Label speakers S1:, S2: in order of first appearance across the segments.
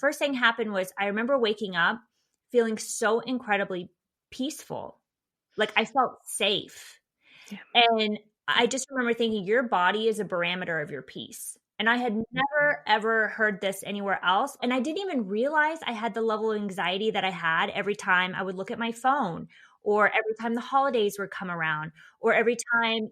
S1: first thing happened was I remember waking up feeling so incredibly peaceful. Like I felt safe.
S2: Yeah.
S1: And I just remember thinking your body is a barometer of your peace. And I had never, ever heard this anywhere else. And I didn't even realize I had the level of anxiety that I had every time I would look at my phone, or every time the holidays would come around, or every time,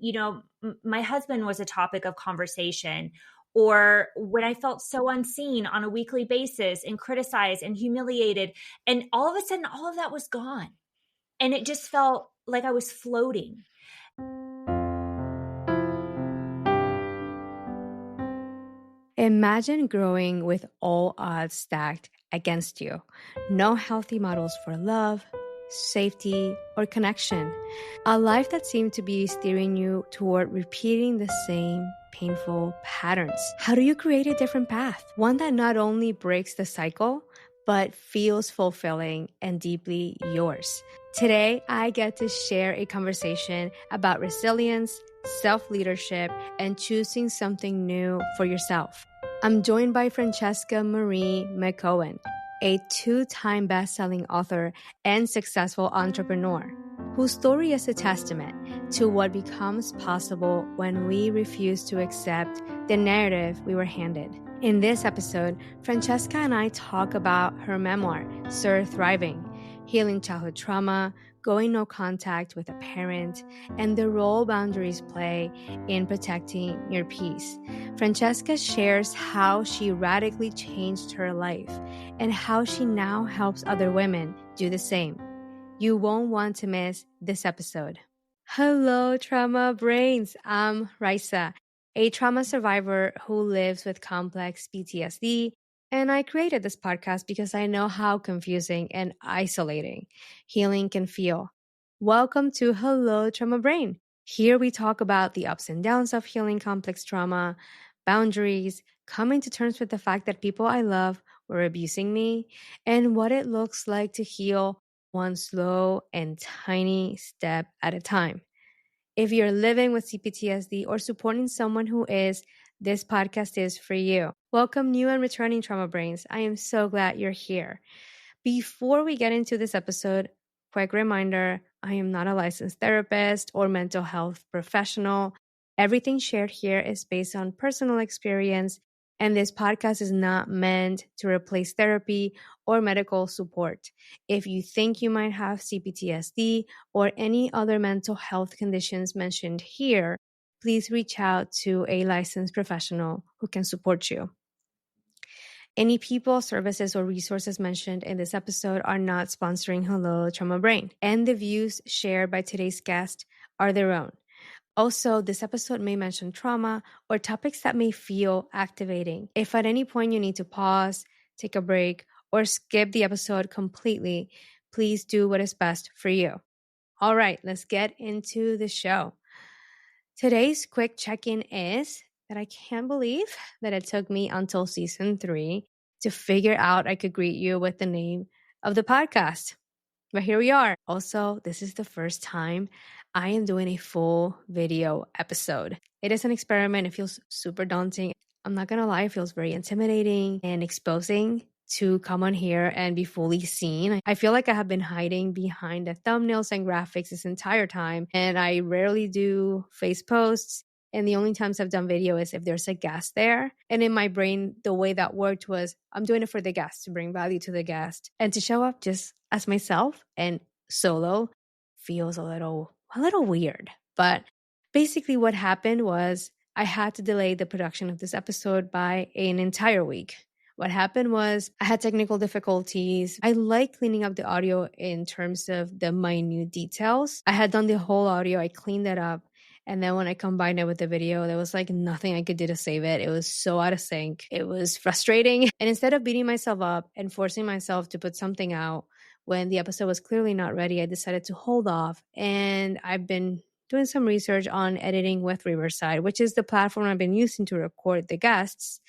S1: my husband was a topic of conversation, or when I felt so unseen on a weekly basis and criticized and humiliated. And all of a sudden, all of that was gone. And it just felt like I was floating.
S2: Imagine growing with all odds stacked against you. No healthy models for love, safety, or connection. A life that seemed to be steering you toward repeating the same painful patterns. How do you create a different path? One that not only breaks the cycle, but feels fulfilling and deeply yours. Today, I get to share a conversation about resilience, self-leadership, and choosing something new for yourself. I'm joined by Franceska Marie McCaughan, a 2-time best-selling author and successful entrepreneur, whose story is a testament to what becomes possible when we refuse to accept the narrative we were handed. In this episode, Franceska and I talk about her memoir, SurThriving, healing childhood trauma, going no contact with a parent, and the role boundaries play in protecting your peace. Franceska shares how she radically changed her life and how she now helps other women do the same. You won't want to miss this episode. Hello, trauma brains. I'm Raisa, a trauma survivor who lives with complex PTSD. And I created this podcast because I know how confusing and isolating healing can feel. Welcome to Hello Trauma Brain. Here we talk about the ups and downs of healing complex trauma, boundaries, coming to terms with the fact that people I love were abusing me, and what it looks like to heal one slow and tiny step at a time. If you're living with C-PTSD or supporting someone who is, this podcast is for you. Welcome, new and returning trauma brains. I am so glad you're here. Before we get into this episode, quick reminder, I am not a licensed therapist or mental health professional. Everything shared here is based on personal experience, and this podcast is not meant to replace therapy or medical support. If you think you might have C-PTSD or any other mental health conditions mentioned here, please reach out to a licensed professional who can support you. Any people, services, or resources mentioned in this episode are not sponsoring Hello Trauma Brain, and the views shared by today's guest are their own. Also, this episode may mention trauma or topics that may feel activating. If at any point you need to pause, take a break, or skip the episode completely, please do what is best for you. All right, let's get into the show. Today's quick check-in is that I can't believe that it took me until season 3 to figure out I could greet you with the name of the podcast. But here we are. Also, this is the first time I am doing a full video episode. It is an experiment. It feels super daunting. I'm not going to lie, it feels very intimidating and exposing to come on here and be fully seen. I feel like I have been hiding behind the thumbnails and graphics this entire time, and I rarely do face posts. And the only times I've done video is if there's a guest there. And in my brain, the way that worked was I'm doing it for the guest, to bring value to the guest, and to show up just as myself and solo feels a little weird. But basically what happened was I had to delay the production of this episode by an entire week. What happened was I had technical difficulties. I like cleaning up the audio in terms of the minute details. I had done the whole audio. I cleaned it up. And then when I combined it with the video, there was like nothing I could do to save it. It was so out of sync. It was frustrating. And instead of beating myself up and forcing myself to put something out when the episode was clearly not ready, I decided to hold off. And I've been doing some research on editing with Riverside, which is the platform I've been using to record the guests.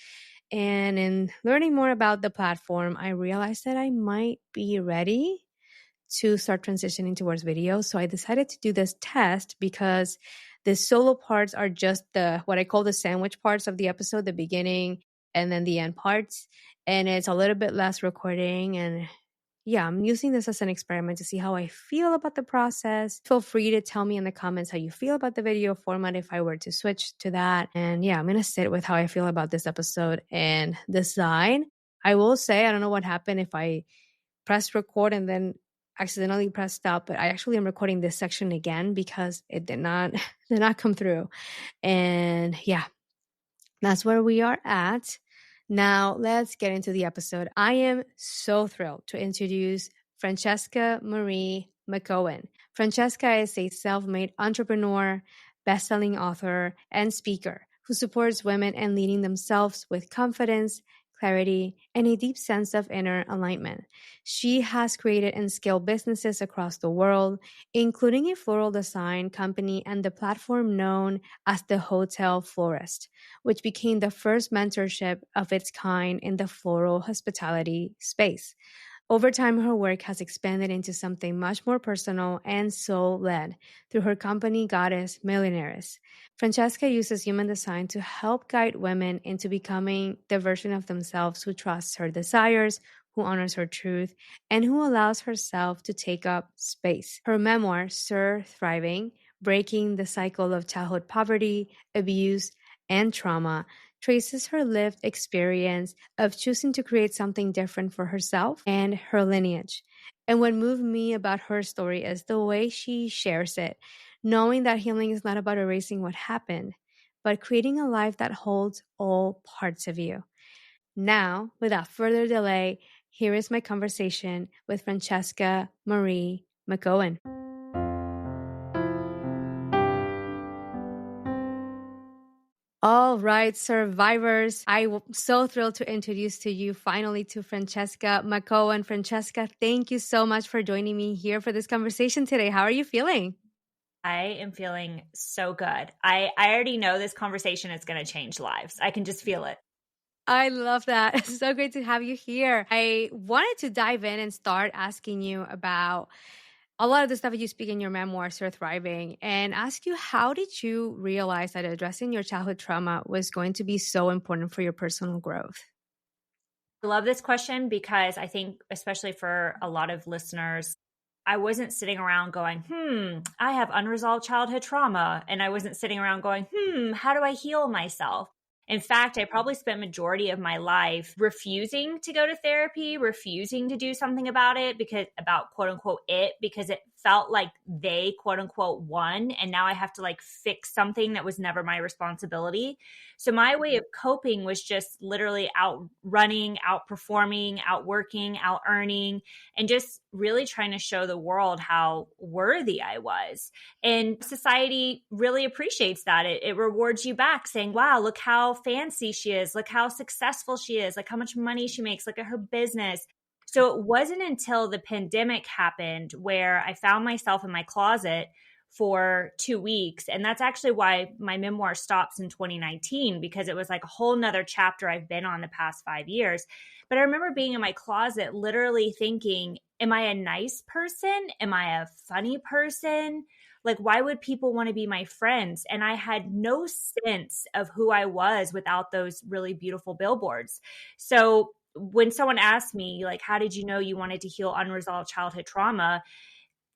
S2: And in learning more about the platform, I realized that I might be ready to start transitioning towards video. So I decided to do this test because the solo parts are just what I call the sandwich parts of the episode, the beginning and then the end parts. And it's a little bit less recording. And yeah, I'm using this as an experiment to see how I feel about the process. Feel free to tell me in the comments how you feel about the video format if I were to switch to that. And yeah, I'm going to sit with how I feel about this episode and decide. I will say, I don't know what happened if I pressed record and then accidentally pressed stop, but I actually am recording this section again because it did not did not come through. And yeah, that's where we are at. Now, let's get into the episode. I am so thrilled to introduce Franceska Marie McCaughan. Franceska is a self-made entrepreneur, best-selling author, and speaker who supports women in leading themselves with confidence, clarity, and a deep sense of inner alignment. She has created and scaled businesses across the world, including a floral design company and the platform known as the Hotel Florist, which became the first mentorship of its kind in the floral hospitality space. Over time, her work has expanded into something much more personal and soul-led through her company Goddess Millionaires. Franceska uses human design to help guide women into becoming the version of themselves who trusts her desires, who honors her truth, and who allows herself to take up space. Her memoir, SurThriving, Breaking the Cycle of Childhood Poverty, Abuse, and Trauma, traces her lived experience of choosing to create something different for herself and her lineage. And what moved me about her story is the way she shares it, knowing that healing is not about erasing what happened, but creating a life that holds all parts of you. Now, without further delay, here is my conversation with Franceska Marie McCaughan. All right, survivors. I'm so thrilled to introduce to you finally to Franceska McCaughan. Franceska, thank you so much for joining me here for this conversation today. How are you feeling?
S1: I am feeling so good. I already know this conversation is going to change lives. I can just feel it.
S2: I love that. It's so great to have you here. I wanted to dive in and start asking you about a lot of the stuff that you speak in your memoir, SurThriving, and ask you, how did you realize that addressing your childhood trauma was going to be so important for your personal growth?
S1: I love this question because I think, especially for a lot of listeners, I wasn't sitting around going, I have unresolved childhood trauma. And I wasn't sitting around going, how do I heal myself? In fact, I probably spent majority of my life refusing to go to therapy, refusing to do something about it about quote unquote it, because it felt like they quote unquote won. And now I have to like fix something that was never my responsibility. So my way of coping was just literally out running, outperforming, outworking, out earning, and just really trying to show the world how worthy I was. And society really appreciates that. It rewards you back saying, wow, look how fancy she is. Look how successful she is. Like how much money she makes. Look at her business. So it wasn't until the pandemic happened where I found myself in my closet for 2 weeks. And that's actually why my memoir stops in 2019, because it was like a whole nother chapter I've been on the past 5 years. But I remember being in my closet, literally thinking, am I a nice person? Am I a funny person? Like, why would people want to be my friends? And I had no sense of who I was without those really beautiful billboards. So when someone asked me, like, how did you know you wanted to heal unresolved childhood trauma?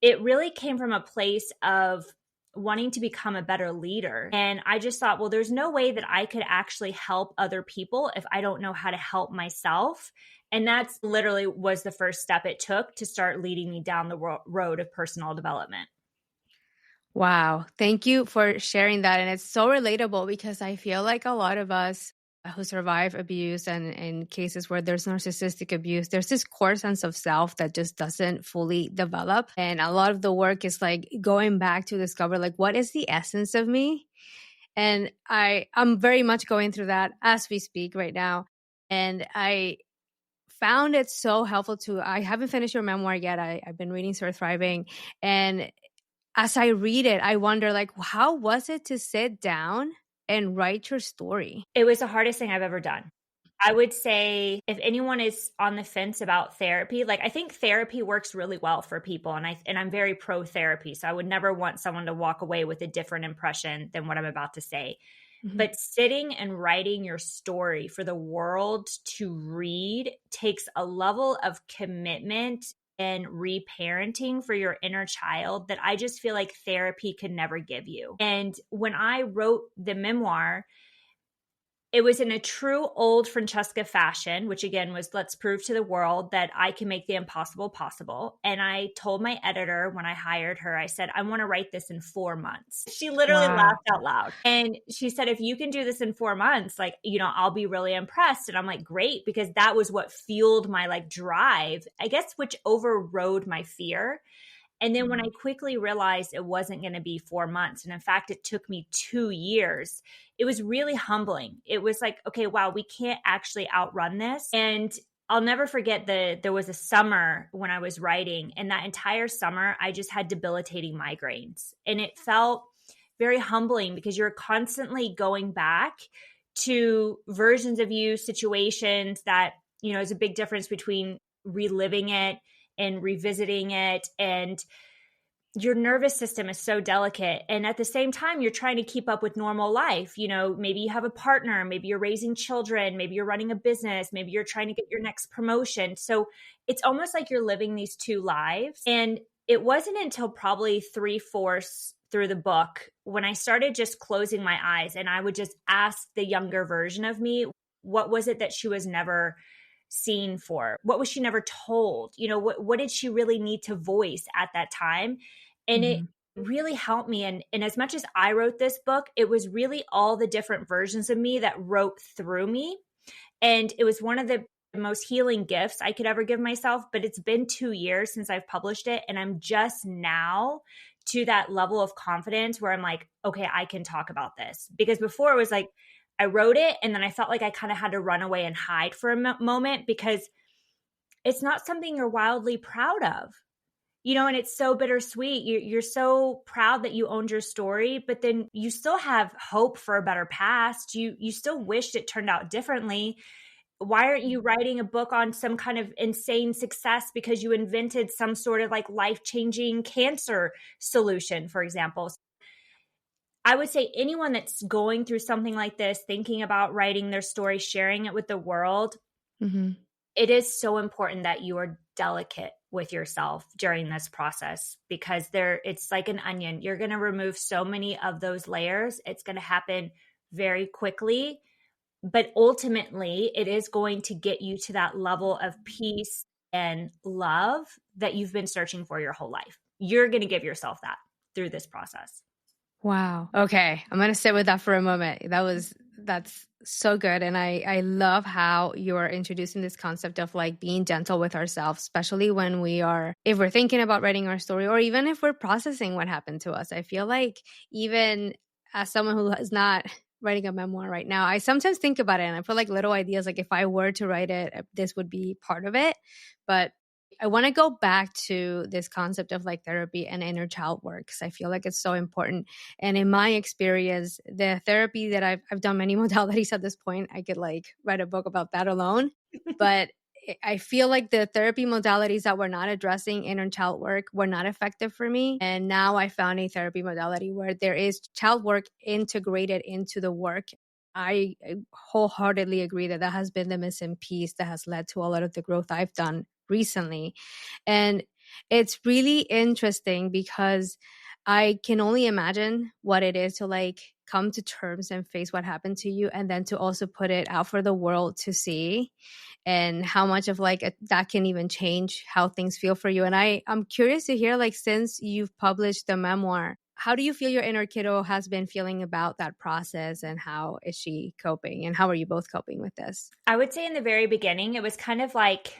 S1: It really came from a place of wanting to become a better leader. And I just thought, well, there's no way that I could actually help other people if I don't know how to help myself. And that's literally was the first step it took to start leading me down the road of personal development.
S2: Wow. Thank you for sharing that. And it's so relatable because I feel like a lot of us who survive abuse and in cases where there's narcissistic abuse, there's this core sense of self that just doesn't fully develop. And a lot of the work is like going back to discover like, what is the essence of me? And I'm very much going through that as we speak right now. And I found it so helpful I haven't finished your memoir yet. I've been reading SurThriving, and as I read it, I wonder, like, how was it to sit down and write your story?
S1: It was the hardest thing I've ever done. I would say if anyone is on the fence about therapy, like I think therapy works really well for people, and I'm very pro therapy, so I would never want someone to walk away with a different impression than what I'm about to say.
S2: Mhm.
S1: But sitting and writing your story for the world to read takes a level of commitment and reparenting for your inner child that I just feel like therapy could never give you. And when I wrote the memoir, it was in a true old Franceska fashion, which again was, let's prove to the world that I can make the impossible possible. And I told my editor when I hired her, I said, I want to write this in 4 months. She literally
S2: Wow.
S1: laughed out loud. And she said, if you can do this in 4 months, like, I'll be really impressed. And I'm like, great, because that was what fueled my like drive, I guess, which overrode my fear. And then when I quickly realized it wasn't going to be 4 months, and in fact, it took me 2 years, it was really humbling. It was like, okay, wow, we can't actually outrun this. And I'll never forget there was a summer when I was writing, and that entire summer, I just had debilitating migraines. And it felt very humbling because you're constantly going back to versions of you, situations that, is a big difference between reliving it and revisiting it. And your nervous system is so delicate. And at the same time, you're trying to keep up with normal life. Maybe you have a partner, maybe you're raising children, maybe you're running a business, maybe you're trying to get your next promotion. So it's almost like you're living these two lives. And it wasn't until probably 3/4 through the book when I started just closing my eyes and I would just ask the younger version of me, what was it that she was never seen for? What was she never told? What did she really need to voice at that time? And it really helped me. And as much as I wrote this book, it was really all the different versions of me that wrote through me. And it was one of the most healing gifts I could ever give myself. But it's been 2 years since I've published it. And I'm just now to that level of confidence where I'm like, okay, I can talk about this. Because before it was like, I wrote it and then I felt like I kind of had to run away and hide for a moment because it's not something you're wildly proud of. And it's so bittersweet. You're so proud that you owned your story, but then you still have hope for a better past. You still wished it turned out differently. Why aren't you writing a book on some kind of insane success because you invented some sort of like life-changing cancer solution, for example? I would say anyone that's going through something like this, thinking about writing their story, sharing it with the world, it is so important that you are delicate with yourself during this process because it's like an onion. You're going to remove so many of those layers. It's going to happen very quickly, but ultimately it is going to get you to that level of peace and love that you've been searching for your whole life. You're going to give yourself that through this process.
S2: Wow. Okay. I'm going to sit with that for a moment. That's so good. And I love how you're introducing this concept of like being gentle with ourselves, especially when if we're thinking about writing our story, or even if we're processing what happened to us. I feel like even as someone who is not writing a memoir right now, I sometimes think about it and I put like little ideas, like if I were to write it, this would be part of it. But I want to go back to this concept of like therapy and inner child work because I feel like it's so important. And in my experience, the therapy that I've done many modalities at this point, I could like write a book about that alone. But I feel like the therapy modalities that were not addressing inner child work were not effective for me. And now I found a therapy modality where there is child work integrated into the work. I wholeheartedly agree that has been the missing piece that has led to a lot of the growth I've done recently. And it's really interesting because I can only imagine what it is to like come to terms and face what happened to you, and then to also put it out for the world to see, and how much of like that can even change how things feel for you. And I'm curious to hear, like, since you've published the memoir, how do you feel your inner kiddo has been feeling about that process, and how is she coping, and how are you both coping with this?
S1: I would say in the very beginning, it was kind of like,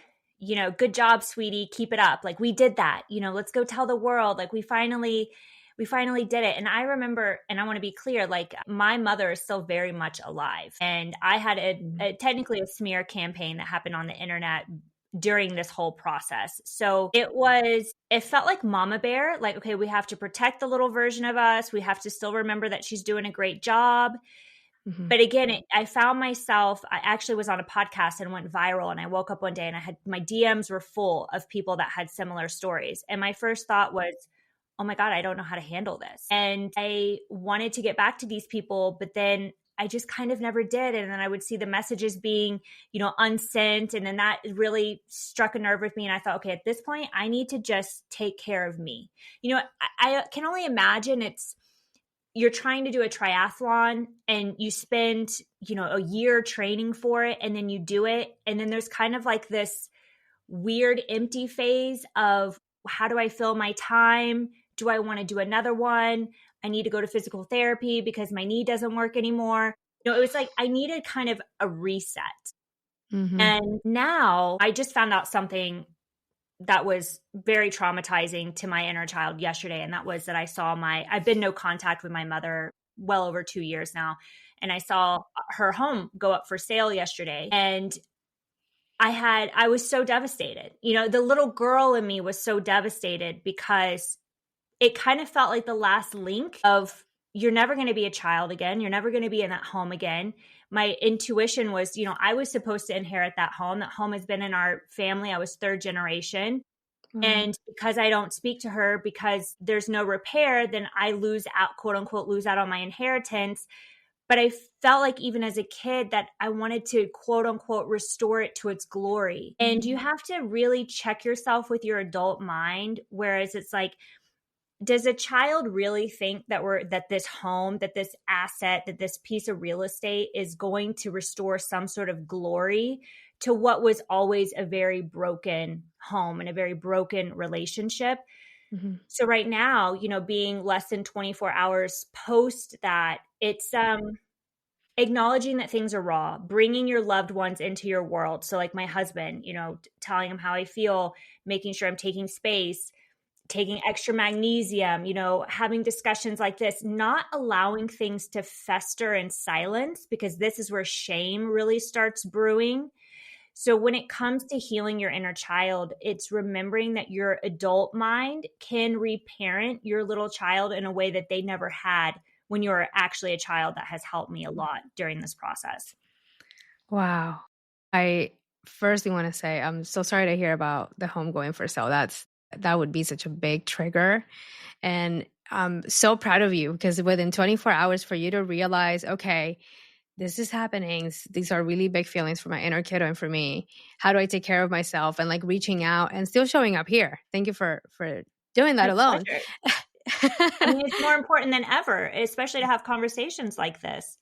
S1: good job, sweetie, keep it up. Like we did that, let's go tell the world. Like we finally did it. And I remember, and I want to be clear, like my mother is still very much alive. And I had technically a smear campaign that happened on the internet during this whole process. So it felt like mama bear, like, okay, we have to protect the little version of us. We have to still remember that she's doing a great job. But again, I found myself, I actually was on a podcast and went viral, and I woke up one day and my DMs were full of people that had similar stories. And my first thought was, oh my God, I don't know how to handle this. And I wanted to get back to these people, but then I just kind of never did. And then I would see the messages being, unsent. And then that really struck a nerve with me. And I thought, okay, at this point, I need to just take care of me. I can only imagine you're trying to do a triathlon and you spend, a year training for it, and then you do it. And then there's kind of like this weird empty phase of, how do I fill my time? Do I want to do another one? I need to go to physical therapy because my knee doesn't work anymore. It was like I needed kind of a reset.
S2: Mm-hmm.
S1: And now I just found out something that was very traumatizing to my inner child yesterday. And that was that I've been no contact with my mother well over 2 years now. And I saw her home go up for sale yesterday. And I was so devastated. The little girl in me was so devastated because it kind of felt like the last link of, you're never going to be a child again. You're never going to be in that home again. My intuition was, I was supposed to inherit that home. That home has been in our family. I was third generation. And because I don't speak to her, because there's no repair, then I lose out, quote unquote, lose out on my inheritance. But I felt like even as a kid that I wanted to, quote unquote, restore it to its glory. And you have to really check yourself with your adult mind. Whereas it's like, does a child really think that this home, that this asset, that this piece of real estate is going to restore some sort of glory to what was always a very broken home and a very broken relationship?
S2: Mm-hmm.
S1: So right now, being less than 24 hours post that, it's acknowledging that things are raw, bringing your loved ones into your world. So like my husband, telling him how I feel, making sure I'm taking space, taking extra magnesium, having discussions like this, not allowing things to fester in silence, because this is where shame really starts brewing. So when it comes to healing your inner child, it's remembering that your adult mind can reparent your little child in a way that they never had when you were actually a child. That has helped me a lot during this process.
S2: Wow. I firstly want to say I'm so sorry to hear about the home going for sale. That would be such a big trigger. And I'm so proud of you, because within 24 hours for you to realize, okay, this is happening. These are really big feelings for my inner kiddo and for me. How do I take care of myself? And like reaching out and still showing up here. Thank you for doing that
S1: My
S2: alone.
S1: I mean, it's more important than ever, especially to have conversations like this.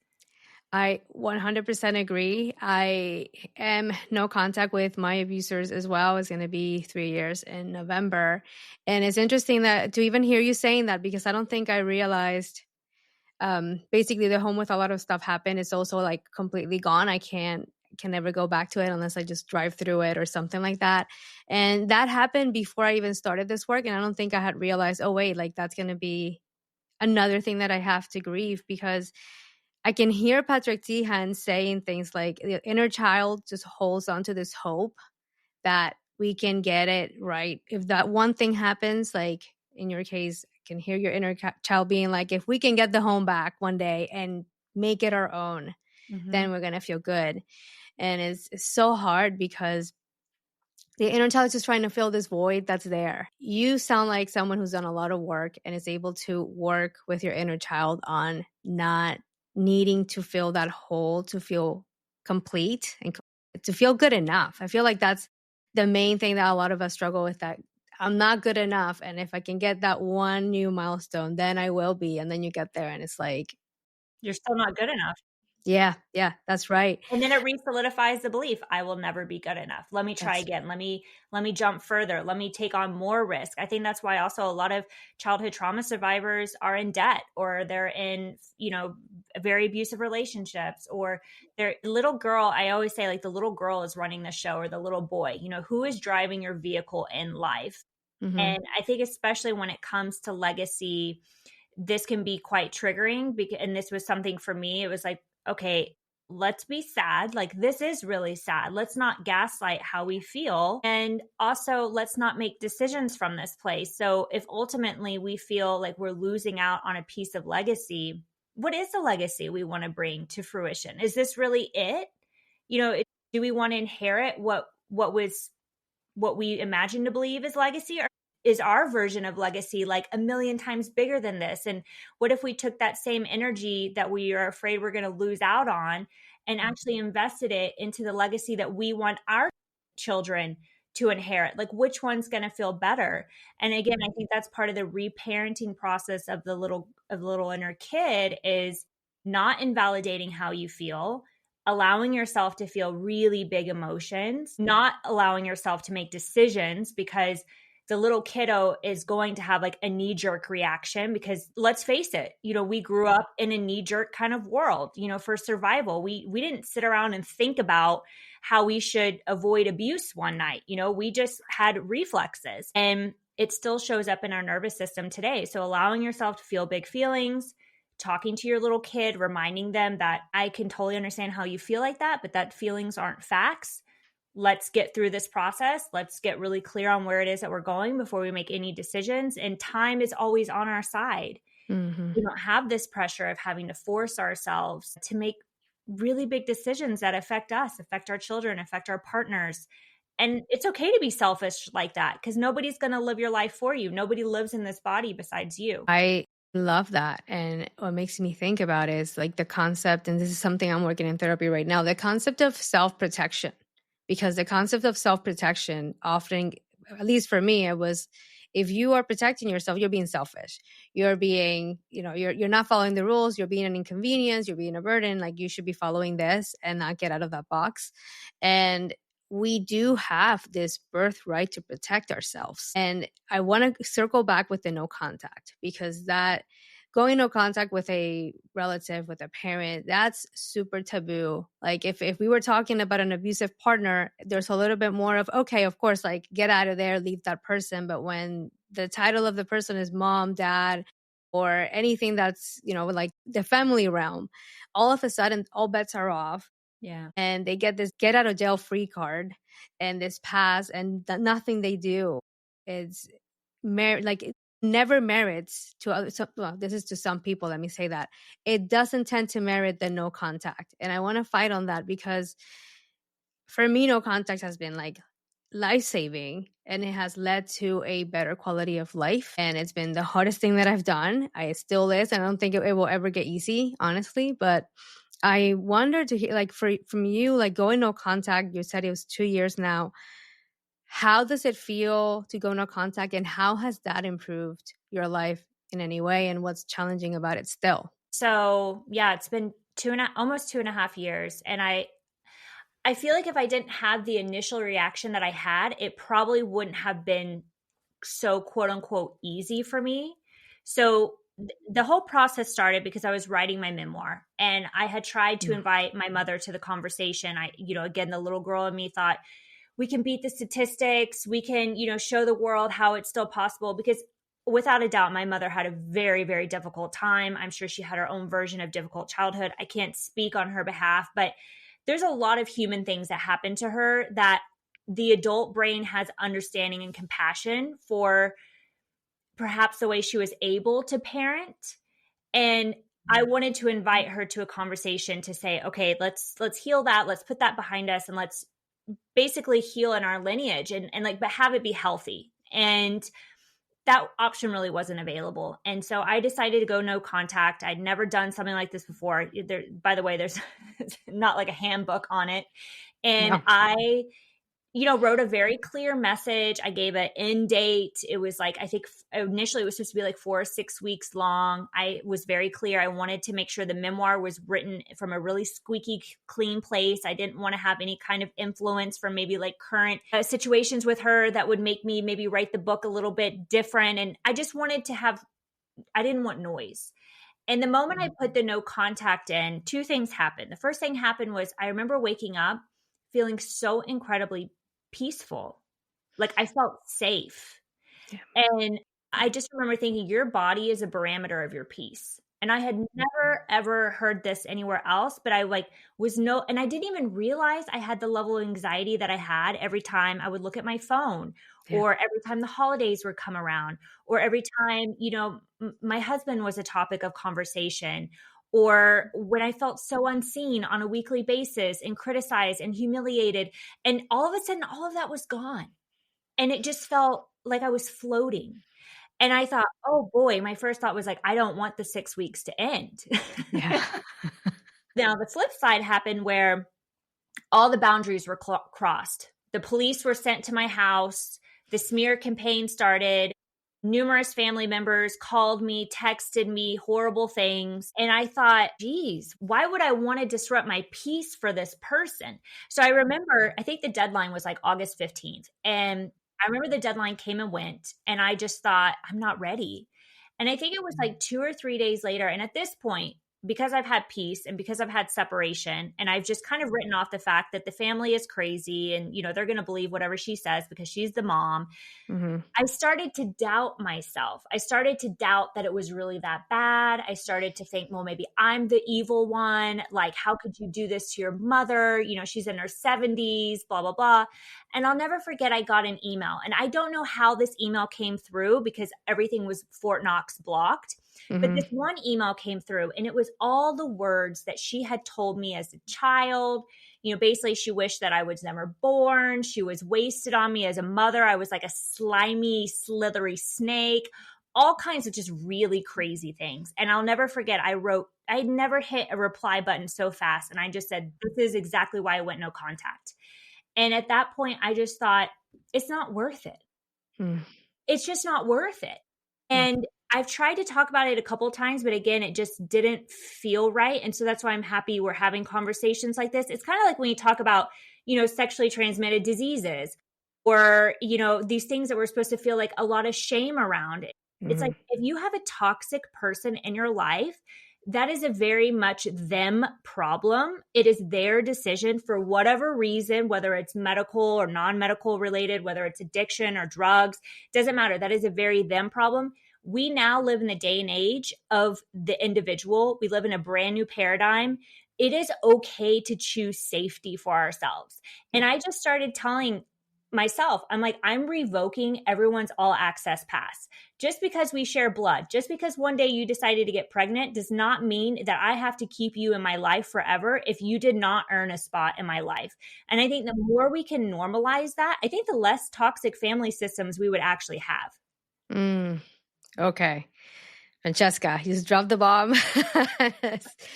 S2: I 100% agree. I am no contact with my abusers as well. It's going to be 3 years in November. And it's interesting to even hear you saying that, because I don't think I realized basically the home with a lot of stuff happened. It's also like completely gone. I can never go back to it unless I just drive through it or something like that. And that happened before I even started this work. And I don't think I had realized, oh, wait, like that's going to be another thing that I have to grieve, because I can hear Patrick Teahan saying things like the inner child just holds on to this hope that we can get it right. If that one thing happens, like in your case, I can hear your inner child being like, if we can get the home back one day and make it our own, then we're going to feel good. And it's so hard because the inner child is just trying to fill this void that's there. You sound like someone who's done a lot of work and is able to work with your inner child on not needing to fill that hole to feel complete and to feel good enough. I feel like that's the main thing that a lot of us struggle with, that I'm not good enough. And if I can get that one new milestone, then I will be. And then you get there and it's like,
S1: you're still not good enough.
S2: Yeah, that's right.
S1: And then it re-solidifies the belief, I will never be good enough. Let me try again. Let me jump further. Let me take on more risk. I think that's why also a lot of childhood trauma survivors are in debt, or they're in, very abusive relationships, or their little girl. I always say, like, the little girl is running the show, or the little boy, who is driving your vehicle in life.
S2: Mm-hmm.
S1: And I think especially when it comes to legacy, this can be quite triggering, and this was something for me. It was like, okay, let's be sad. Like, this is really sad. Let's not gaslight how we feel. And also, let's not make decisions from this place. So if ultimately we feel like we're losing out on a piece of legacy, what is the legacy we want to bring to fruition? Is this really it? Do we want to inherit what we imagine to believe is legacy? Or is our version of legacy like a million times bigger than this? And what if we took that same energy that we are afraid we're going to lose out on and actually invested it into the legacy that we want our children to inherit? Like, which one's going to feel better? And again, I think that's part of the reparenting process of the little inner kid, is not invalidating how you feel, allowing yourself to feel really big emotions, not allowing yourself to make decisions, because the little kiddo is going to have like a knee-jerk reaction. Because let's face it, we grew up in a knee-jerk kind of world, for survival. We didn't sit around and think about how we should avoid abuse one night. We just had reflexes, and it still shows up in our nervous system today. So allowing yourself to feel big feelings, talking to your little kid, reminding them that I can totally understand how you feel like that, but that feelings aren't facts. Let's get through this process. Let's get really clear on where it is that we're going before we make any decisions. And time is always on our side.
S2: Mm-hmm.
S1: We don't have this pressure of having to force ourselves to make really big decisions that affect us, affect our children, affect our partners. And it's okay to be selfish like that, because nobody's going to live your life for you. Nobody lives in this body besides you.
S2: I love that. And what makes me think about is like the concept, and this is something I'm working in therapy right now, the concept of self-protection. Because the concept of self-protection often, at least for me, it was, if you are protecting yourself, you're being selfish. You're being, you're not following the rules. You're being an inconvenience. You're being a burden. Like, you should be following this and not get out of that box. And we do have this birthright to protect ourselves. And I want to circle back with the no contact, because that going no contact with a relative, with a parent, that's super taboo. Like, if we were talking about an abusive partner, there's a little bit more of, okay, of course, like, get out of there, leave that person. But when the title of the person is mom, dad, or anything that's, like the family realm, all of a sudden, all bets are off.
S1: Yeah.
S2: And they get this get out of jail free card and this pass, and nothing they do is it never merits to other. Well, this is to some people. Let me say that it doesn't tend to merit the no contact, and I want to fight on that, because for me, no contact has been like life-saving, and it has led to a better quality of life. And it's been the hardest thing that I've done. It still is. I don't think it will ever get easy, honestly, but I wonder to hear, like, from you, like, going no contact, you said it was 2 years now. How does it feel to go no contact, and how has that improved your life in any way, and what's challenging about it still?
S1: So yeah, it's been almost 2.5 years. And I feel like if I didn't have the initial reaction that I had, it probably wouldn't have been so quote unquote easy for me. So the whole process started because I was writing my memoir, and I had tried to invite my mother to the conversation. Again, the little girl in me thought, we can beat the statistics. We can, show the world how it's still possible, because without a doubt, my mother had a very, very difficult time. I'm sure she had her own version of difficult childhood. I can't speak on her behalf, but there's a lot of human things that happened to her that the adult brain has understanding and compassion for, perhaps the way she was able to parent. And I wanted to invite her to a conversation to say, okay, let's heal that. Let's put that behind us, and let's basically heal in our lineage and like, but have it be healthy. And that option really wasn't available. And so I decided to go no contact. I'd never done something like this before. By the way, there's not like a handbook on it. And
S2: No.
S1: I wrote a very clear message. I gave an end date. It was like, I think initially it was supposed to be like 4 or 6 weeks long. I was very clear. I wanted to make sure the memoir was written from a really squeaky clean place. I didn't want to have any kind of influence from maybe like current situations with her that would make me maybe write the book a little bit different. And I just wanted to I didn't want noise. And the moment I put the no contact in, 2 things happened. The first thing happened was I remember waking up feeling so incredibly peaceful. Like, I felt safe.
S2: Yeah.
S1: And I just remember thinking, your body is a barometer of your peace. And I had never, ever heard this anywhere else, but I and I didn't even realize I had the level of anxiety that I had every time I would look at my phone, or every time the holidays would come around, or every time, my husband was a topic of conversation, or when I felt so unseen on a weekly basis and criticized and humiliated. And all of a sudden, all of that was gone. And it just felt like I was floating. And I thought, oh boy, my first thought was like, I don't want the 6 weeks to end.
S2: Yeah.
S1: Now, the flip side happened where all the boundaries were crossed. The police were sent to my house. The smear campaign started. Numerous family members called me, texted me horrible things. And I thought, geez, why would I want to disrupt my peace for this person? So I remember, I think the deadline was like August 15th. And I remember the deadline came and went. And I just thought, I'm not ready. And I think it was like 2 or 3 days later. And at this point, because I've had peace and because I've had separation, and I've just kind of written off the fact that the family is crazy and, they're going to believe whatever she says because she's the mom.
S2: Mm-hmm.
S1: I started to doubt myself. I started to doubt that it was really that bad. I started to think, well, maybe I'm the evil one. Like, how could you do this to your mother? She's in her 70s, blah, blah, blah. And I'll never forget, I got an email. And I don't know how this email came through because everything was Fort Knox blocked. But
S2: Mm-hmm.
S1: this one email came through, and it was all the words that she had told me as a child. Basically she wished that I was never born. She was wasted on me as a mother. I was like a slimy, slithery snake, all kinds of just really crazy things. And I'll never forget, I'd never hit a reply button so fast. And I just said, this is exactly why I went no contact. And at that point, I just thought, it's not worth it.
S2: Mm.
S1: It's just not worth it. And I've tried to talk about it a couple of times, but again, it just didn't feel right. And so that's why I'm happy we're having conversations like this. It's kind of like when you talk about, sexually transmitted diseases or, these things that we're supposed to feel like a lot of shame around. It's like, if you have a toxic person in your life, that is a very much them problem. It is their decision for whatever reason, whether it's medical or non-medical related, whether it's addiction or drugs, doesn't matter. That is a very them problem. We now live in the day and age of the individual. We live in a brand new paradigm. It is okay to choose safety for ourselves. And I just started telling myself, I'm like, I'm revoking everyone's all access pass. Just because we share blood, just because one day you decided to get pregnant does not mean that I have to keep you in my life forever if you did not earn a spot in my life. And I think the more we can normalize that, I think the less toxic family systems we would actually have.
S2: Okay. Franceska, you just dropped the bomb.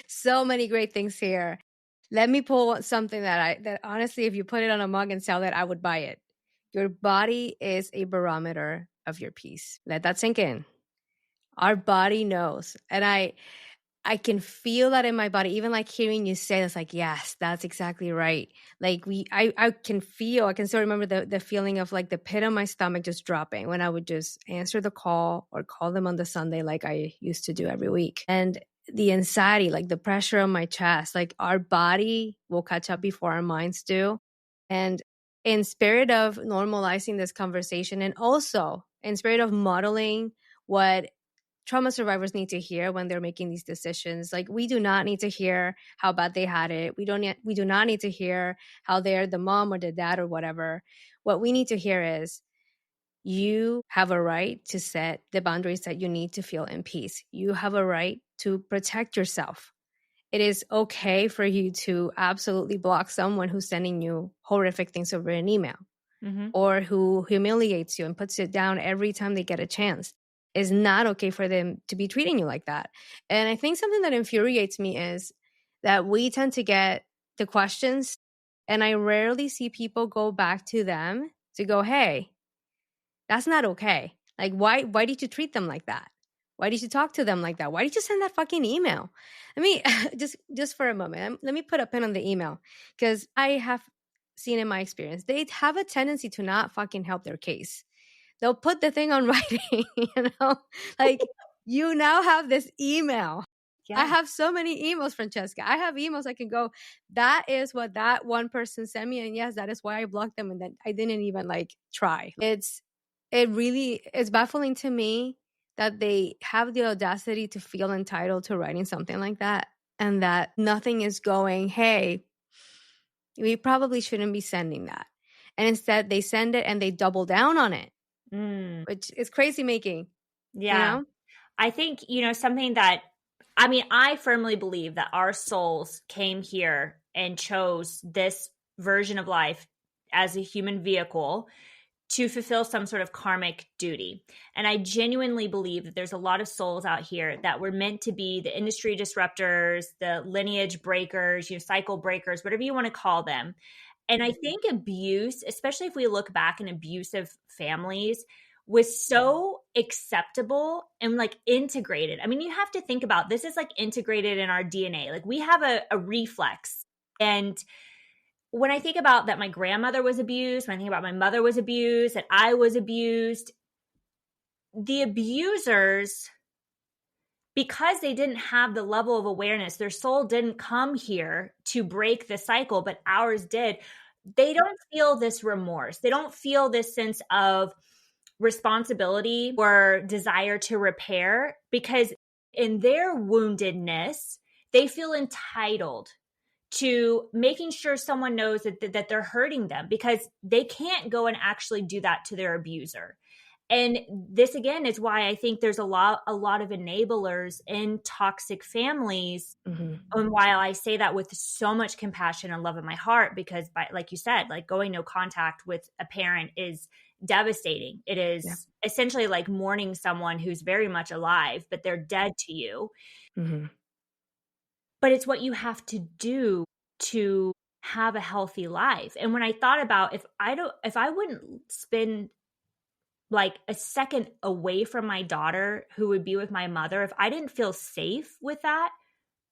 S2: So many great things here. Let me pull something that honestly, if you put it on a mug and sell it, I would buy it. Your body is a barometer of your peace. Let that sink in. Our body knows. And I can feel that in my body, even like hearing you say that's like, yes, that's exactly right. Like I can still remember the feeling of like the pit of my stomach just dropping when I would just answer the call or call them on the Sunday like I used to do every week. And the anxiety, like the pressure on my chest, like our body will catch up before our minds do. And in spirit of normalizing this conversation and also in spirit of modeling what trauma survivors need to hear when they're making these decisions. Like, we do not need to hear how bad they had it. We do not need to hear how they're the mom or the dad or whatever. What we need to hear is you have a right to set the boundaries that you need to feel in peace. You have a right to protect yourself. It is okay for you to absolutely block someone who's sending you horrific things over an email or who humiliates you and puts it down every time they get a chance. It's not okay for them to be treating you like that. And I think something that infuriates me is that we tend to get the questions and I rarely see people go back to them to go, hey, that's not okay. Like, why did you treat them like that? Why did you talk to them like that? Why did you send that fucking email? Let me just for a moment, let me put a pin on the email because I have seen in my experience, they have a tendency to not fucking help their case. They'll put the thing on writing, like you now have this email. Yeah. I have so many emails, Franceska. I have emails I can go, that is what that one person sent me. And yes, that is why I blocked them. And then I didn't even like try. It's baffling to me that they have the audacity to feel entitled to writing something like that. And that nothing is going, hey, we probably shouldn't be sending that. And instead they send it and they double down on it. Which is crazy making.
S1: Yeah. I think, something that, I firmly believe that our souls came here and chose this version of life as a human vehicle to fulfill some sort of karmic duty. And I genuinely believe that there's a lot of souls out here that were meant to be the industry disruptors, the lineage breakers, cycle breakers, whatever you want to call them. And I think abuse, especially if we look back in abusive families, was so acceptable and like integrated. I mean, you have to think about this is like integrated in our DNA. Like we have a reflex. And when I think about that my grandmother was abused, when I think about my mother was abused, that I was abused, the abusers, because they didn't have the level of awareness, their soul didn't come here to break the cycle, but ours did. They don't feel this remorse. They don't feel this sense of responsibility or desire to repair, because in their woundedness, they feel entitled to making sure someone knows that they're hurting them, because they can't go and actually do that to their abuser. And this again is why I think there's a lot of enablers in toxic families.
S2: Mm-hmm.
S1: And while I say that with so much compassion and love in my heart, because like you said, like going no contact with a parent is devastating. It is essentially like mourning someone who's very much alive, but they're dead to you.
S2: Mm-hmm.
S1: But it's what you have to do to have a healthy life. And when I thought about if I wouldn't spend like a second away from my daughter who would be with my mother, if I didn't feel safe with that,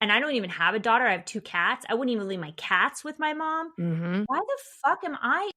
S1: and I don't even have a daughter, I have 2 cats, I wouldn't even leave my cats with my mom.
S2: Mm-hmm.
S1: Why the fuck am I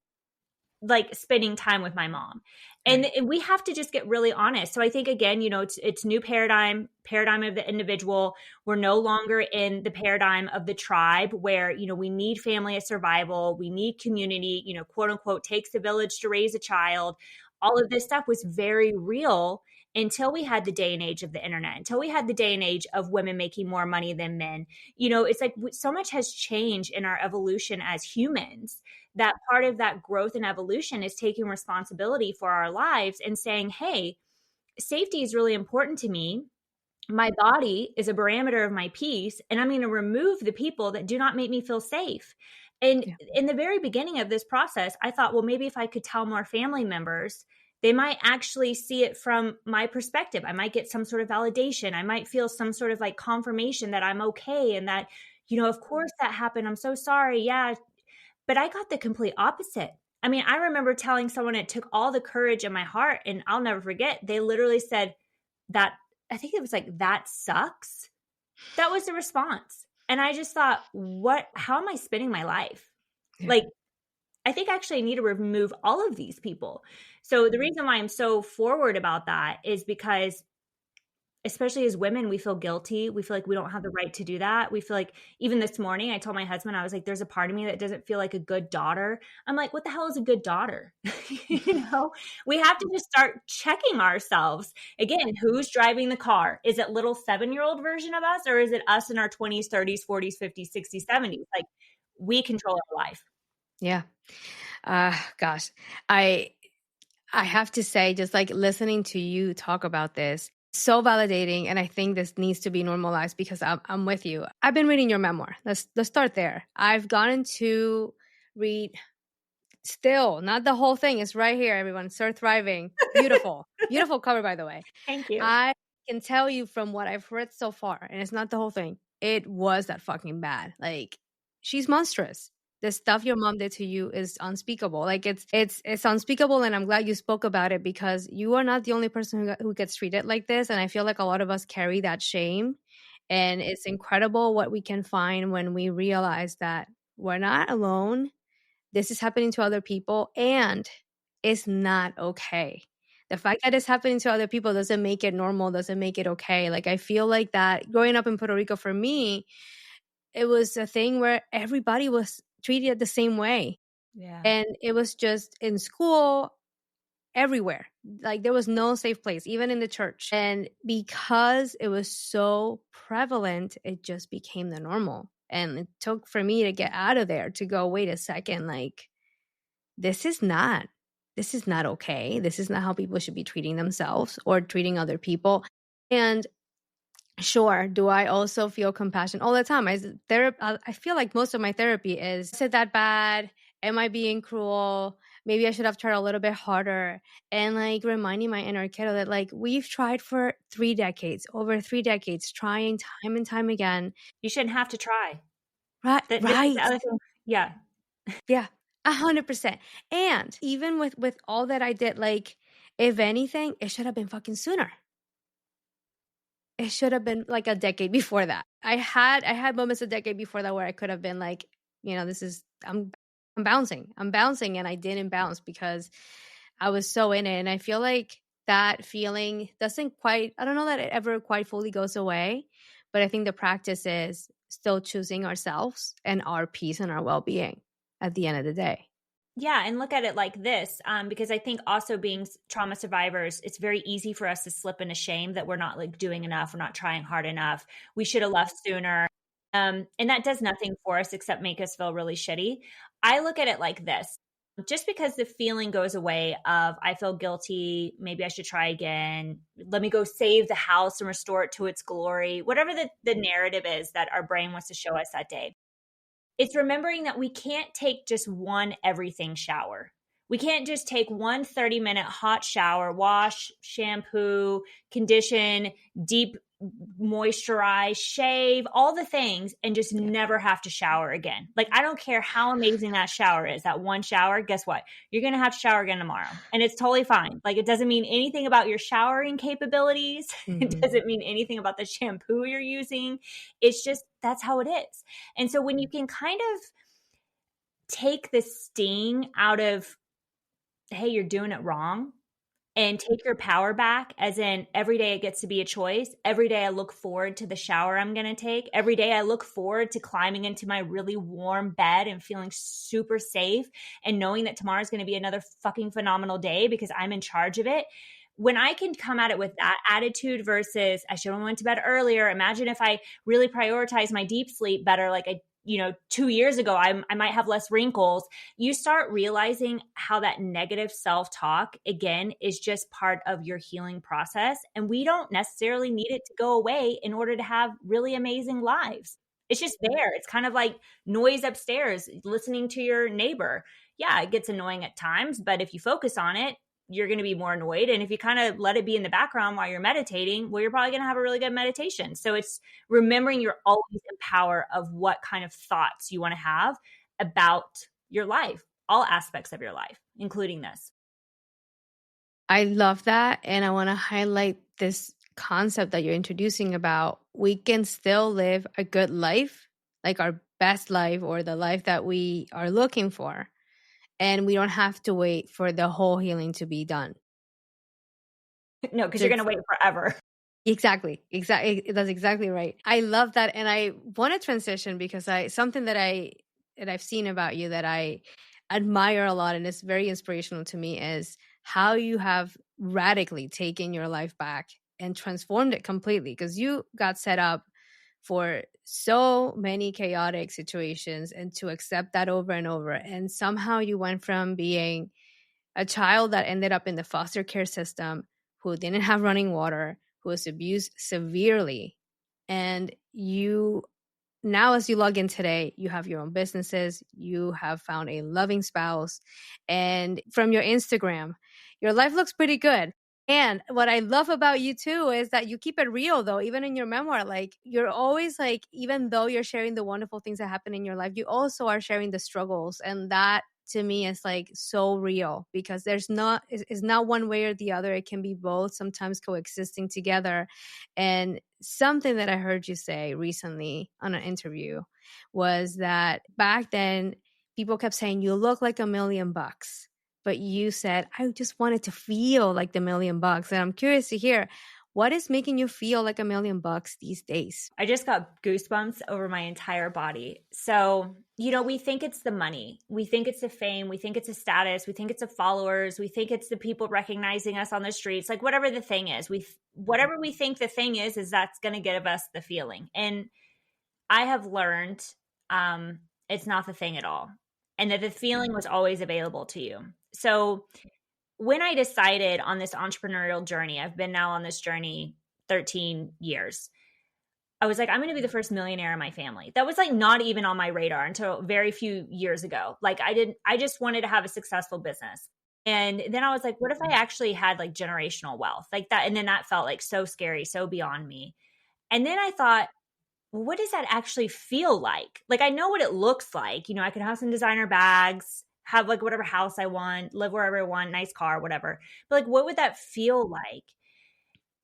S1: like spending time with my mom? And we have to just get really honest. So I think again, it's new paradigm of the individual. We're no longer in the paradigm of the tribe where, we need family as survival. We need community, quote unquote, takes a village to raise a child. All of this stuff was very real until we had the day and age of the internet, until we had the day and age of women making more money than men. It's like so much has changed in our evolution as humans, that part of that growth and evolution is taking responsibility for our lives and saying, hey, safety is really important to me. My body is a barometer of my peace, and I'm going to remove the people that do not make me feel safe. And in the very beginning of this process, I thought, well, maybe if I could tell more family members, they might actually see it from my perspective. I might get some sort of validation. I might feel some sort of like confirmation that I'm okay and that, of course that happened. I'm so sorry. Yeah. But I got the complete opposite. I mean, I remember telling someone, it took all the courage in my heart, and I'll never forget. They literally said that, I think it was like, that sucks. That was the response. And I just thought, how am I spending my life? Yeah. Like, I think actually I need to remove all of these people. So the reason why I'm so forward about that is because, especially as women, we feel guilty. We feel like we don't have the right to do that. We feel like, even this morning, I told my husband, I was like, there's a part of me that doesn't feel like a good daughter. I'm like, what the hell is a good daughter? We have to just start checking ourselves. Again, who's driving the car? Is it little 7-year-old version of us, or is it us in our 20s, 30s, 40s, 50s, 60s, 70s? Like, we control our life.
S2: Yeah. Gosh, I have to say, just like listening to you talk about this, so validating. And I think this needs to be normalized, because I'm with you. I've been reading your memoir. Let's start there. I've gotten to read, still not the whole thing. It's right here, everyone. SurThriving. Beautiful. Beautiful cover, by the way.
S1: Thank you.
S2: I can tell you from what I've read so far, and it's not the whole thing, it was that fucking bad. Like, she's monstrous. The stuff your mom did to you is unspeakable. Like, it's unspeakable. And I'm glad you spoke about it, because you are not the only person who gets treated like this. And I feel like a lot of us carry that shame. And it's incredible what we can find when we realize that we're not alone. This is happening to other people, and it's not okay. The fact that it's happening to other people doesn't make it normal, doesn't make it okay. Like, I feel like that growing up in Puerto Rico, for me, it was a thing where everybody was treated the same way.
S1: Yeah.
S2: And it was just in school, everywhere. Like, there was no safe place, even in the church. And because it was so prevalent, it just became the normal. And it took for me to get out of there, to go, wait a second, like, this is not okay. This is not how people should be treating themselves or treating other people. And sure, do I also feel compassion all the time? I feel like most of my therapy is it that bad? Am I being cruel? maybe I should have tried a little bit harder, and like reminding my inner kiddo that like we've tried for 3 decades, over 3 decades, trying time and time again.
S1: You shouldn't have to try.
S2: Right,
S1: This is the
S2: right.
S1: other thing. Yeah.
S2: Yeah, 100%. And even with all that I did, like if anything, it should have been fucking sooner. It should have been like a decade before that. I had moments a decade before that where I could have been like, this is I'm bouncing. I'm bouncing, and I didn't bounce because I was so in it. And I feel like that feeling doesn't quite, I don't know that it ever quite fully goes away, but I think the practice is still choosing ourselves and our peace and our well-being at the end of the day.
S1: Yeah, and look at it like this, because I think also being trauma survivors, it's very easy for us to slip into shame that we're not like doing enough, we're not trying hard enough, we should have left sooner, and that does nothing for us except make us feel really shitty. I look at it like this: just because the feeling goes away of I feel guilty, maybe I should try again, let me go save the house and restore it to its glory, whatever the narrative is that our brain wants to show us that day. It's remembering that we can't take just one everything shower. We can't just take one 30-minute hot shower, wash, shampoo, condition, deep moisturize, shave, all the things, and just never have to shower again. Like, I don't care how amazing that shower is, that one shower, guess what? You're going to have to shower again tomorrow. And it's totally fine. Like, it doesn't mean anything about your showering capabilities. It doesn't mean anything about the shampoo you're using. It's just, that's how it is. And so when you can kind of take the sting out of, hey, you're doing it wrong, and take your power back, as in every day it gets to be a choice. Every day I look forward to the shower I'm going to take. Every day I look forward to climbing into my really warm bed and feeling super safe and knowing that tomorrow's going to be another fucking phenomenal day because I'm in charge of it. When I can come at it with that attitude versus I should have went to bed earlier. Imagine if I really prioritize my deep sleep better, like 2 years ago, I might have less wrinkles. You start realizing how that negative self-talk, again, is just part of your healing process. And we don't necessarily need it to go away in order to have really amazing lives. It's just there. It's kind of like noise upstairs, listening to your neighbor. Yeah, it gets annoying at times, but if you focus on it, you're going to be more annoyed. And if you kind of let it be in the background while you're meditating, well, you're probably going to have a really good meditation. So it's remembering you're always in power of what kind of thoughts you want to have about your life, all aspects of your life, including this.
S2: I love that. And I want to highlight this concept that you're introducing about we can still live a good life, like our best life or the life that we are looking for. And we don't have to wait for the whole healing to be done.
S1: No, because you're going to wait forever.
S2: Exactly. That's exactly right. I love that. And I want to transition because something that I've seen about you that I admire a lot and it's very inspirational to me is how you have radically taken your life back and transformed it completely, because you got set up for so many chaotic situations and to accept that over and over. And somehow you went from being a child that ended up in the foster care system, who didn't have running water, who was abused severely. And you now, as you log in today, you have your own businesses, you have found a loving spouse, and from your Instagram, your life looks pretty good. And what I love about you too is that you keep it real, though, even in your memoir. Like, you're always like, even though you're sharing the wonderful things that happen in your life, you also are sharing the struggles. And that to me is like so real, because it's not one way or the other. It can be both, sometimes coexisting together. And something that I heard you say recently on an interview was that back then people kept saying, you look like $1,000,000. But you said, I just wanted to feel like the $1,000,000. And I'm curious to hear, what is making you feel like $1,000,000 these days?
S1: I just got goosebumps over my entire body. So, we think it's the money. We think it's the fame. We think it's the status. We think it's the followers. We think it's the people recognizing us on the streets. Like, whatever the thing is, whatever we think the thing is that's going to give us the feeling. And I have learned it's not the thing at all. And that the feeling was always available to you. So when I decided on this entrepreneurial journey, I've been now on this journey 13 years. I was like, I'm going to be the first millionaire in my family. That was like not even on my radar until very few years ago. Like I just wanted to have a successful business. And then I was like, what if I actually had like generational wealth like that? And then that felt like so scary, so beyond me. And then I thought, well, what does that actually feel like? Like, I know what it looks like. You know, I could have some designer bags, have like whatever house I want, live wherever I want, nice car, whatever. But like, what would that feel like?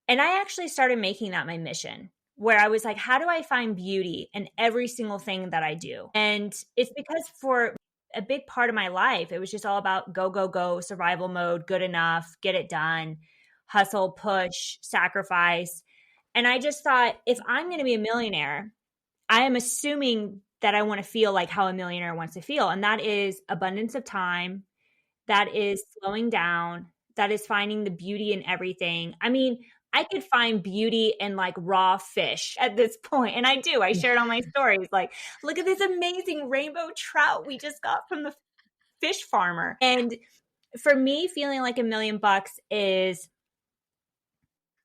S1: And I actually started making that my mission, where I was like, how do I find beauty in every single thing that I do? And it's because for a big part of my life, it was just all about go, go, go, survival mode, good enough, get it done, hustle, push, sacrifice. And I just thought, if I'm going to be a millionaire, I am assuming that I want to feel like how a millionaire wants to feel. And that is abundance of time, that is slowing down, that is finding the beauty in everything. I mean, I could find beauty in like raw fish at this point. And I do. I shared on my stories, like, look at this amazing rainbow trout we just got from the fish farmer. And for me, feeling like $1,000,000 is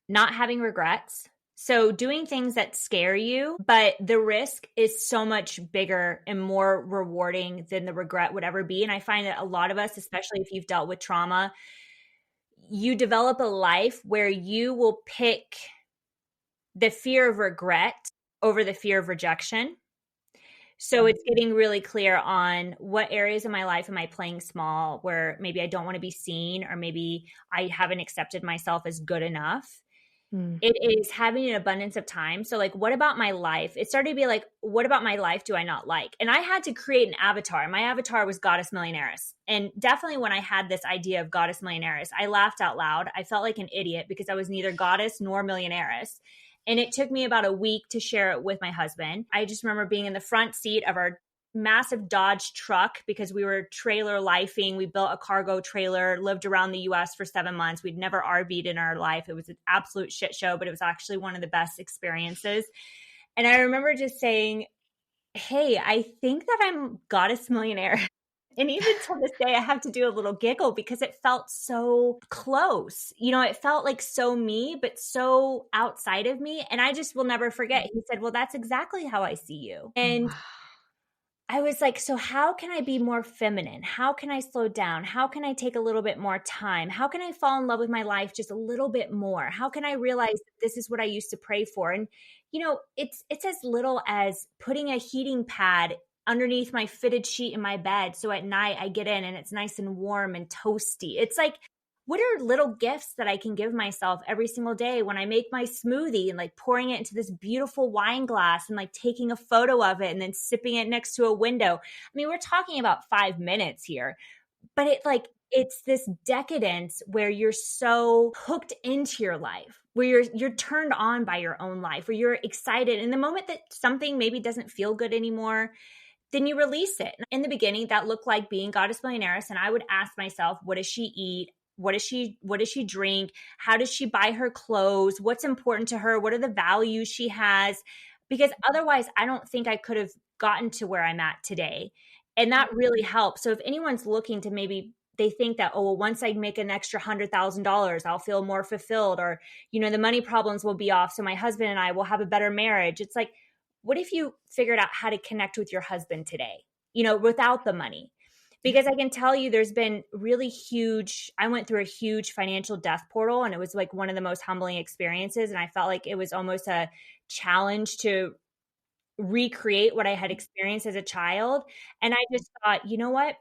S1: not having regrets. So doing things that scare you, but the risk is so much bigger and more rewarding than the regret would ever be. And I find that a lot of us, especially if you've dealt with trauma, you develop a life where you will pick the fear of regret over the fear of rejection. So it's getting really clear on what areas of my life am I playing small, where maybe I don't want to be seen, or maybe I haven't accepted myself as good enough. It is having an abundance of time. So like, what about my life? It started to be like, what about my life do I not like? And I had to create an avatar. My avatar was Goddess Millionaires. And definitely when I had this idea of Goddess Millionaires, I laughed out loud. I felt like an idiot because I was neither goddess nor millionaires. And it took me about a week to share it with my husband. I just remember being in the front seat of our massive Dodge truck because we were trailer lifing. We built a cargo trailer, lived around the US for 7 months. We'd never RV'd in our life. It was an absolute shit show, but it was actually one of the best experiences. And I remember just saying, hey, I think that I'm Goddess Millionaire. And even to this day, I have to do a little giggle because it felt so close. You know, it felt like so me, but so outside of me. And I just will never forget. He said, well, that's exactly how I see you. And I was like, so how can I be more feminine? How can I slow down? How can I take a little bit more time? How can I fall in love with my life just a little bit more? How can I realize that this is what I used to pray for? And, you know, it's as little as putting a heating pad underneath my fitted sheet in my bed. So at night I get in and it's nice and warm and toasty. It's like, what are little gifts that I can give myself every single day when I make my smoothie and like pouring it into this beautiful wine glass and like taking a photo of it and then sipping it next to a window? I mean, we're talking about 5 minutes here, but it's this decadence where you're so hooked into your life, where you're turned on by your own life, where you're excited. And the moment that something maybe doesn't feel good anymore, then you release it. In the beginning, that looked like being Goddess Millionaires. And I would ask myself, what does she eat? What does she drink? How does she buy her clothes? What's important to her? What are the values she has? Because otherwise, I don't think I could have gotten to where I'm at today. And that really helps. So if anyone's looking to, maybe they think that, oh, well, once I make an extra $100,000, I'll feel more fulfilled, or, you know, the money problems will be off, so my husband and I will have a better marriage. It's like, what if you figured out how to connect with your husband today, you know, without the money? Because I can tell you there's been I went through a huge financial death portal, and it was like one of the most humbling experiences. And I felt like it was almost a challenge to recreate what I had experienced as a child. And I just thought, you know what?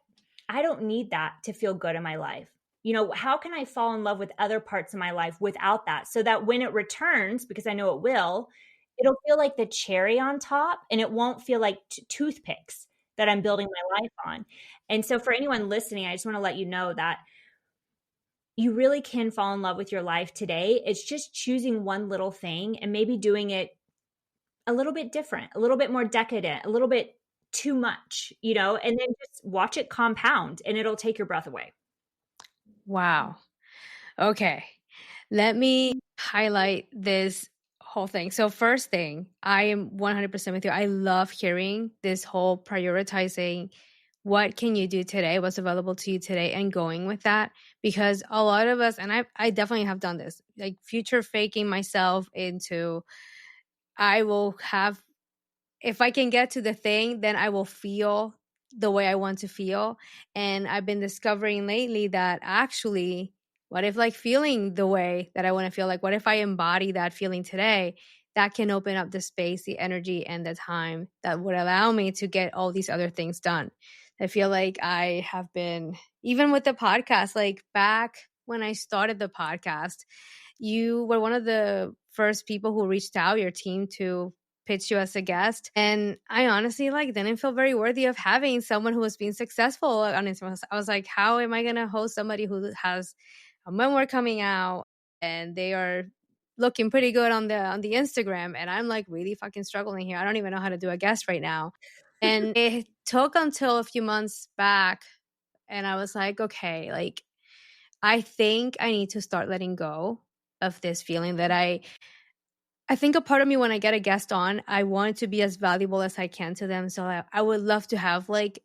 S1: I don't need that to feel good in my life. You know, how can I fall in love with other parts of my life without that? So that when it returns, because I know it will, it'll feel like the cherry on top, and it won't feel like toothpicks that I'm building my life on. And so for anyone listening, I just want to let you know that you really can fall in love with your life today. It's just choosing one little thing and maybe doing it a little bit different, a little bit more decadent, a little bit too much, you know, and then just watch it compound and it'll take your breath away.
S2: Wow. Okay. Let me highlight this whole thing. So first thing, I am 100% with you. I love hearing this whole prioritizing what can you do today, what's available to you today, and going with that. Because a lot of us, and I definitely have done this, like future faking myself into I will have, if I can get to the thing, then I will feel the way I want to feel. And I've been discovering lately that actually, what if like feeling the way that I want to feel? Like, what if I embody that feeling today? That can open up the space, the energy, and the time that would allow me to get all these other things done. I feel like I have been, even with the podcast, like back when I started the podcast, you were one of the first people who reached out, your team, to pitch you as a guest. And I honestly like didn't feel very worthy of having someone who was being successful on Instagram. I was like, how am I gonna host somebody who has a memoir coming out and they are looking pretty good on the Instagram, and I'm like really fucking struggling here. I don't even know how to do a guest right now. And it took until a few months back, and I was like, okay, like I think I need to start letting go of this feeling that I think a part of me, when I get a guest on, I want to be as valuable as I can to them. So I would love to have like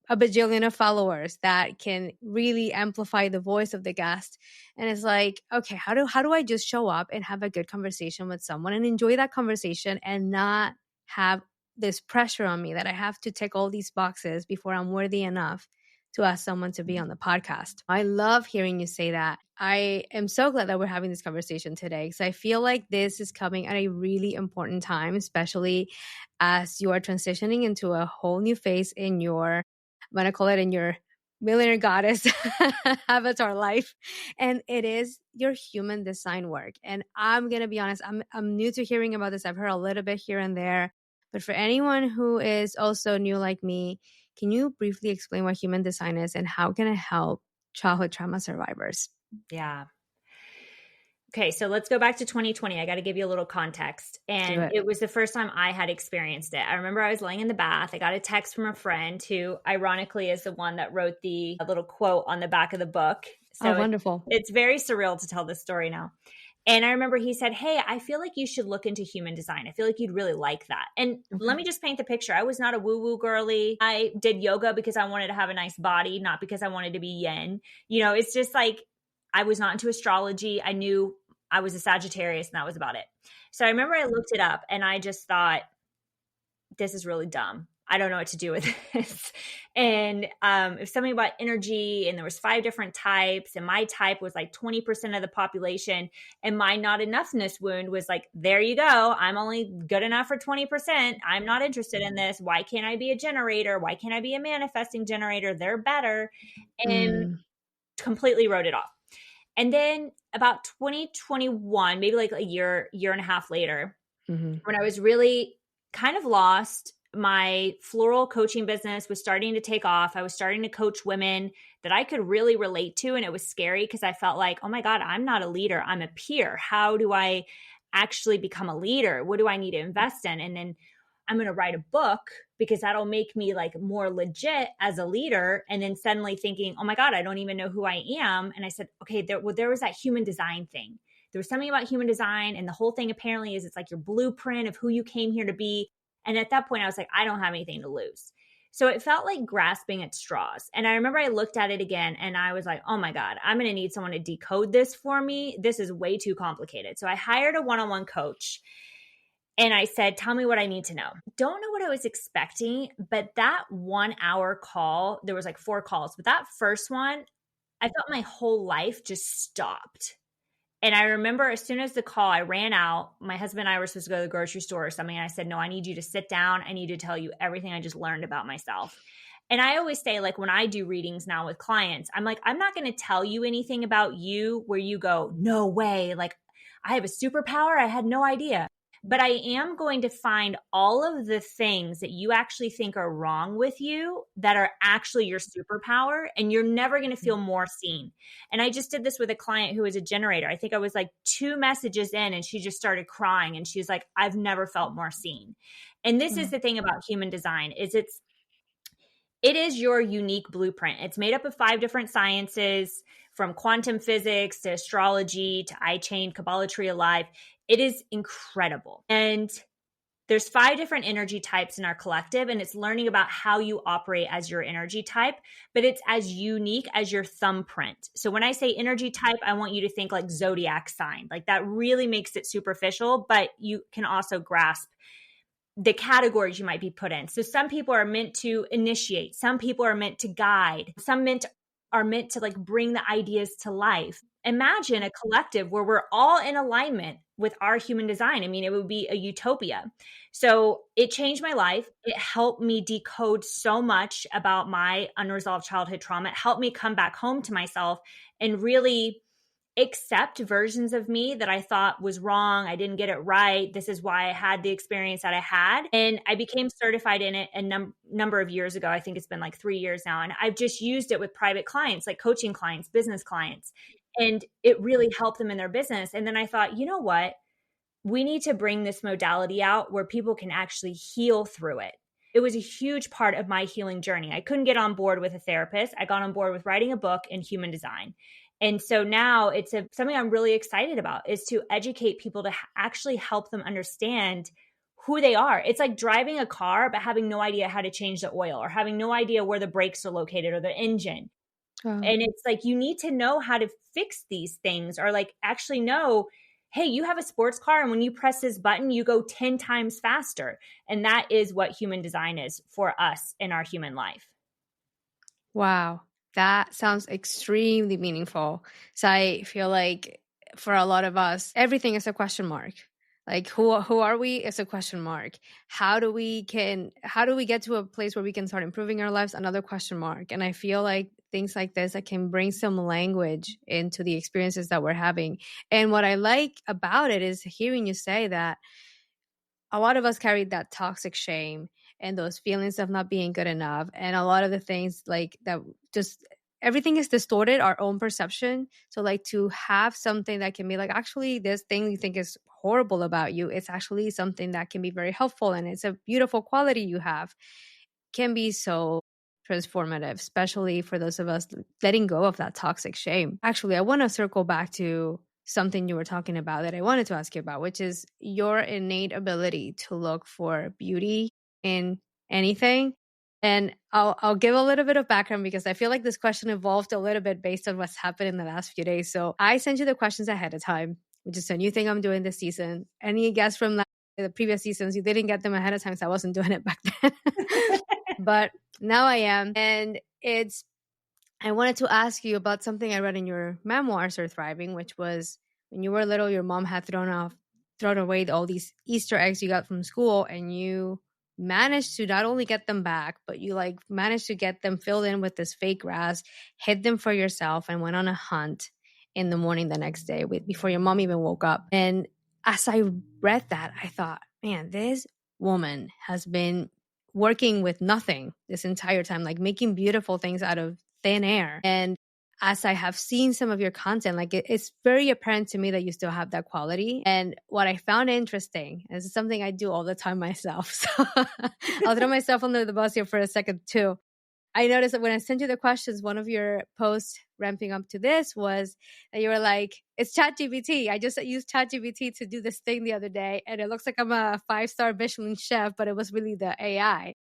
S2: a bajillion of followers that can really amplify the voice of the guest. And it's like, okay, how do I just show up and have a good conversation with someone and enjoy that conversation and not have this pressure on me that I have to tick all these boxes before I'm worthy enough to ask someone to be on the podcast. I love hearing you say that. I am so glad that we're having this conversation today because I feel like this is coming at a really important time, especially as you are transitioning into a whole new phase in your, I'm going to call it in your millionaire goddess avatar life. And it is your human design work. And I'm going to be honest, I'm new to hearing about this. I've heard a little bit here and there. But for anyone who is also new like me, can you briefly explain what human design is and how can it help childhood trauma survivors?
S1: Yeah. Okay, so let's go back to 2020. I got to give you a little context. And it was the first time I had experienced it. I remember I was laying in the bath. I got a text from a friend who, ironically, is the one that wrote the little quote on the back of the book. So
S2: wonderful.
S1: It's very surreal to tell this story now. And I remember he said, hey, I feel like you should look into human design. I feel like you'd really like that. And let me just paint the picture. I was not a woo-woo girly. I did yoga because I wanted to have a nice body, not because I wanted to be yin. You know, it's just like I was not into astrology. I knew I was a Sagittarius and that was about it. So I remember I looked it up and I just thought, this is really dumb. I don't know what to do with this. And it was something about energy, and there was 5 different types, and my type was like 20% of the population, and my not enoughness wound was like, there you go. I'm only good enough for 20%. I'm not interested in this. Why can't I be a generator? Why can't I be a manifesting generator? They're better. And completely wrote it off. And then about 2021, maybe like a year and a half later, when I was really kind of lost, my floral coaching business was starting to take off. I was starting to coach women that I could really relate to. And it was scary because I felt like, oh my God, I'm not a leader. I'm a peer. How do I actually become a leader? What do I need to invest in? And then I'm going to write a book because that'll make me like more legit as a leader. And then suddenly thinking, oh my God, I don't even know who I am. And I said, okay, there was that human design thing. There was something about human design. And the whole thing apparently is it's like your blueprint of who you came here to be. And at that point, I was like, I don't have anything to lose. So it felt like grasping at straws. And I remember I looked at it again and I was like, oh my God, I'm going to need someone to decode this for me. This is way too complicated. So I hired a one-on-one coach. And I said, tell me what I need to know. Don't know what I was expecting, but that 1 hour call, there was like 4 calls, but that first one, I felt my whole life just stopped. And I remember as soon as the call, I ran out. My husband and I were supposed to go to the grocery store or something. And I said, no, I need you to sit down. I need to tell you everything I just learned about myself. And I always say, like, when I do readings now with clients, I'm like, I'm not going to tell you anything about you where you go, no way. Like, I have a superpower. I had no idea. But I am going to find all of the things that you actually think are wrong with you that are actually your superpower, and you're never going to feel more seen. And I just did this with a client who was a generator. I think I was like 2 messages in and she just started crying and she was like, I've never felt more seen. And this is the thing about human design is it is your unique blueprint. It's made up of 5 different sciences, from quantum physics to astrology to I Ching, Kabbalah Tree of Life. It is incredible. And There's 5 different energy types in our collective, and it's learning about how you operate as your energy type, but it's as unique as your thumbprint. So when I say energy type, I want you to think like zodiac sign. Like that really makes it superficial, but you can also grasp the categories you might be put in. So some people are meant to initiate, some people are meant to guide, are meant to like bring the ideas to life. Imagine a collective where we're all in alignment with our human design. I mean, it would be a utopia. So it changed my life. It helped me decode so much about my unresolved childhood trauma. It helped me come back home to myself and really accept versions of me that I thought was wrong. I didn't get it right. This is why I had the experience that I had. And I became certified in it a number of years ago. I think it's been like 3 years now. And I've just used it with private clients, like coaching clients, business clients. And it really helped them in their business. And then I thought, you know what? We need to bring this modality out where people can actually heal through it. It was a huge part of my healing journey. I couldn't get on board with a therapist. I got on board with writing a book in human design. And so now it's something I'm really excited about, is to educate people to actually help them understand who they are. It's like driving a car, but having no idea how to change the oil, or having no idea where the brakes are located or the engine.
S2: Oh.
S1: And it's like, you need to know how to fix these things, or like actually know, hey, you have a sports car, and when you press this button, you go 10 times faster. And that is what human design is for us in our human life.
S2: Wow. That sounds extremely meaningful. So I feel like for a lot of us, everything is a question mark. Like who are we is a question mark. How do we get to a place where we can start improving our lives? Another question mark. And I feel like things like this, that can bring some language into the experiences that we're having. And what I like about it is hearing you say that a lot of us carry that toxic shame and those feelings of not being good enough. And a lot of the things like that, just everything is distorted, our own perception. So like to have something that can be like, actually, this thing you think is horrible about you, it's actually something that can be very helpful. And it's a beautiful quality you have, can be so transformative, especially for those of us letting go of that toxic shame. Actually, I want to circle back to something you were talking about that I wanted to ask you about, which is your innate ability to look for beauty in anything. And I'll give a little bit of background, because I feel like this question evolved a little bit based on what's happened in the last few days. So I sent you the questions ahead of time, which is a new thing I'm doing this season. Any guests from the previous seasons, you didn't get them ahead of time, so I wasn't doing it back then. But now I am. And I wanted to ask you about something I read in your memoir, SurThriving, which was when you were little, your mom had thrown away all these Easter eggs you got from school, and you managed to not only get them back, but you like managed to get them filled in with this fake grass, hid them for yourself, and went on a hunt in the morning the next day before your mom even woke up. And as I read that, I thought, man, this woman has been working with nothing this entire time, like making beautiful things out of thin air. And as I have seen some of your content, like it's very apparent to me that you still have that quality. And what I found interesting, and this is something I do all the time myself, so I'll throw myself under the bus here for a second too. I noticed that when I sent you the questions, one of your posts ramping up to this was that you were like, it's ChatGPT. I just used ChatGPT to do this thing the other day, and it looks like I'm a 5-star Michelin chef, but it was really the AI.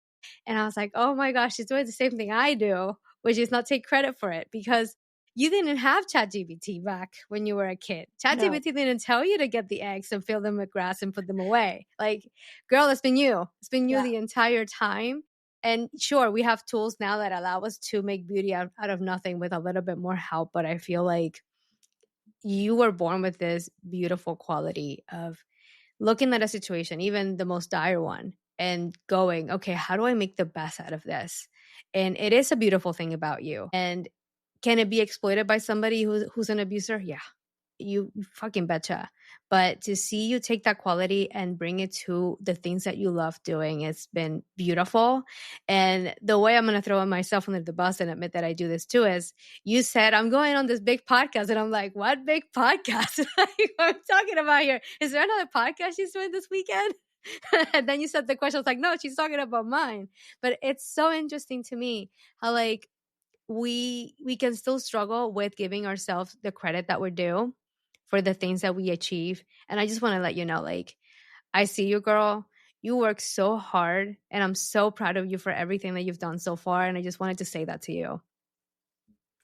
S2: And I was like, oh my gosh, she's doing the same thing I do, which is not take credit for it, because you didn't have ChatGPT back when you were a kid. ChatGPT didn't tell you to get the eggs and fill them with grass and put them away. Like, girl, it's been you. It's been you the entire time. And sure, we have tools now that allow us to make beauty out of nothing with a little bit more help. But I feel like you were born with this beautiful quality of looking at a situation, even the most dire one, and going, okay, how do I make the best out of this? And it is a beautiful thing about you. And can it be exploited by somebody who's an abuser? Yeah, you fucking betcha. But to see you take that quality and bring it to the things that you love doing, it's been beautiful. And the way I'm going to throw myself under the bus and admit that I do this too is, you said, I'm going on this big podcast. And I'm like, what big podcast? Like, what I'm talking about here? Is there another podcast she's doing this weekend? And then you said the question, I was like, no, she's talking about mine. But it's so interesting to me how like we can still struggle with giving ourselves the credit that we're due for the things that we achieve. And I just want to let you know, like, I see you, girl. You work so hard, and I'm so proud of you for everything that you've done so far. And I just wanted to say that to you.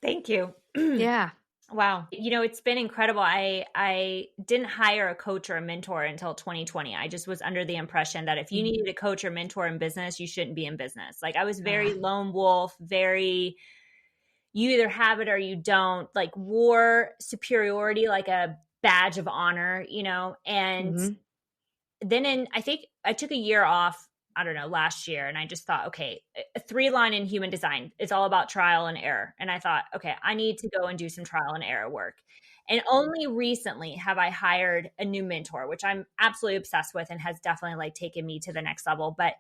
S1: Thank you.
S2: Yeah.
S1: Wow. It's been incredible. I didn't hire a coach or a mentor until 2020. I just was under the impression that if you needed a coach or mentor in business, you shouldn't be in business. Like I was very lone wolf, very you either have it or you don't, like wore superiority like a badge of honor, and
S2: Mm-hmm.
S1: then I think I took a year off, I don't know, last year. And I just thought, okay, a 3 line in human design is all about trial and error. And I thought, okay, I need to go and do some trial and error work. And only recently have I hired a new mentor, which I'm absolutely obsessed with and has definitely like taken me to the next level. But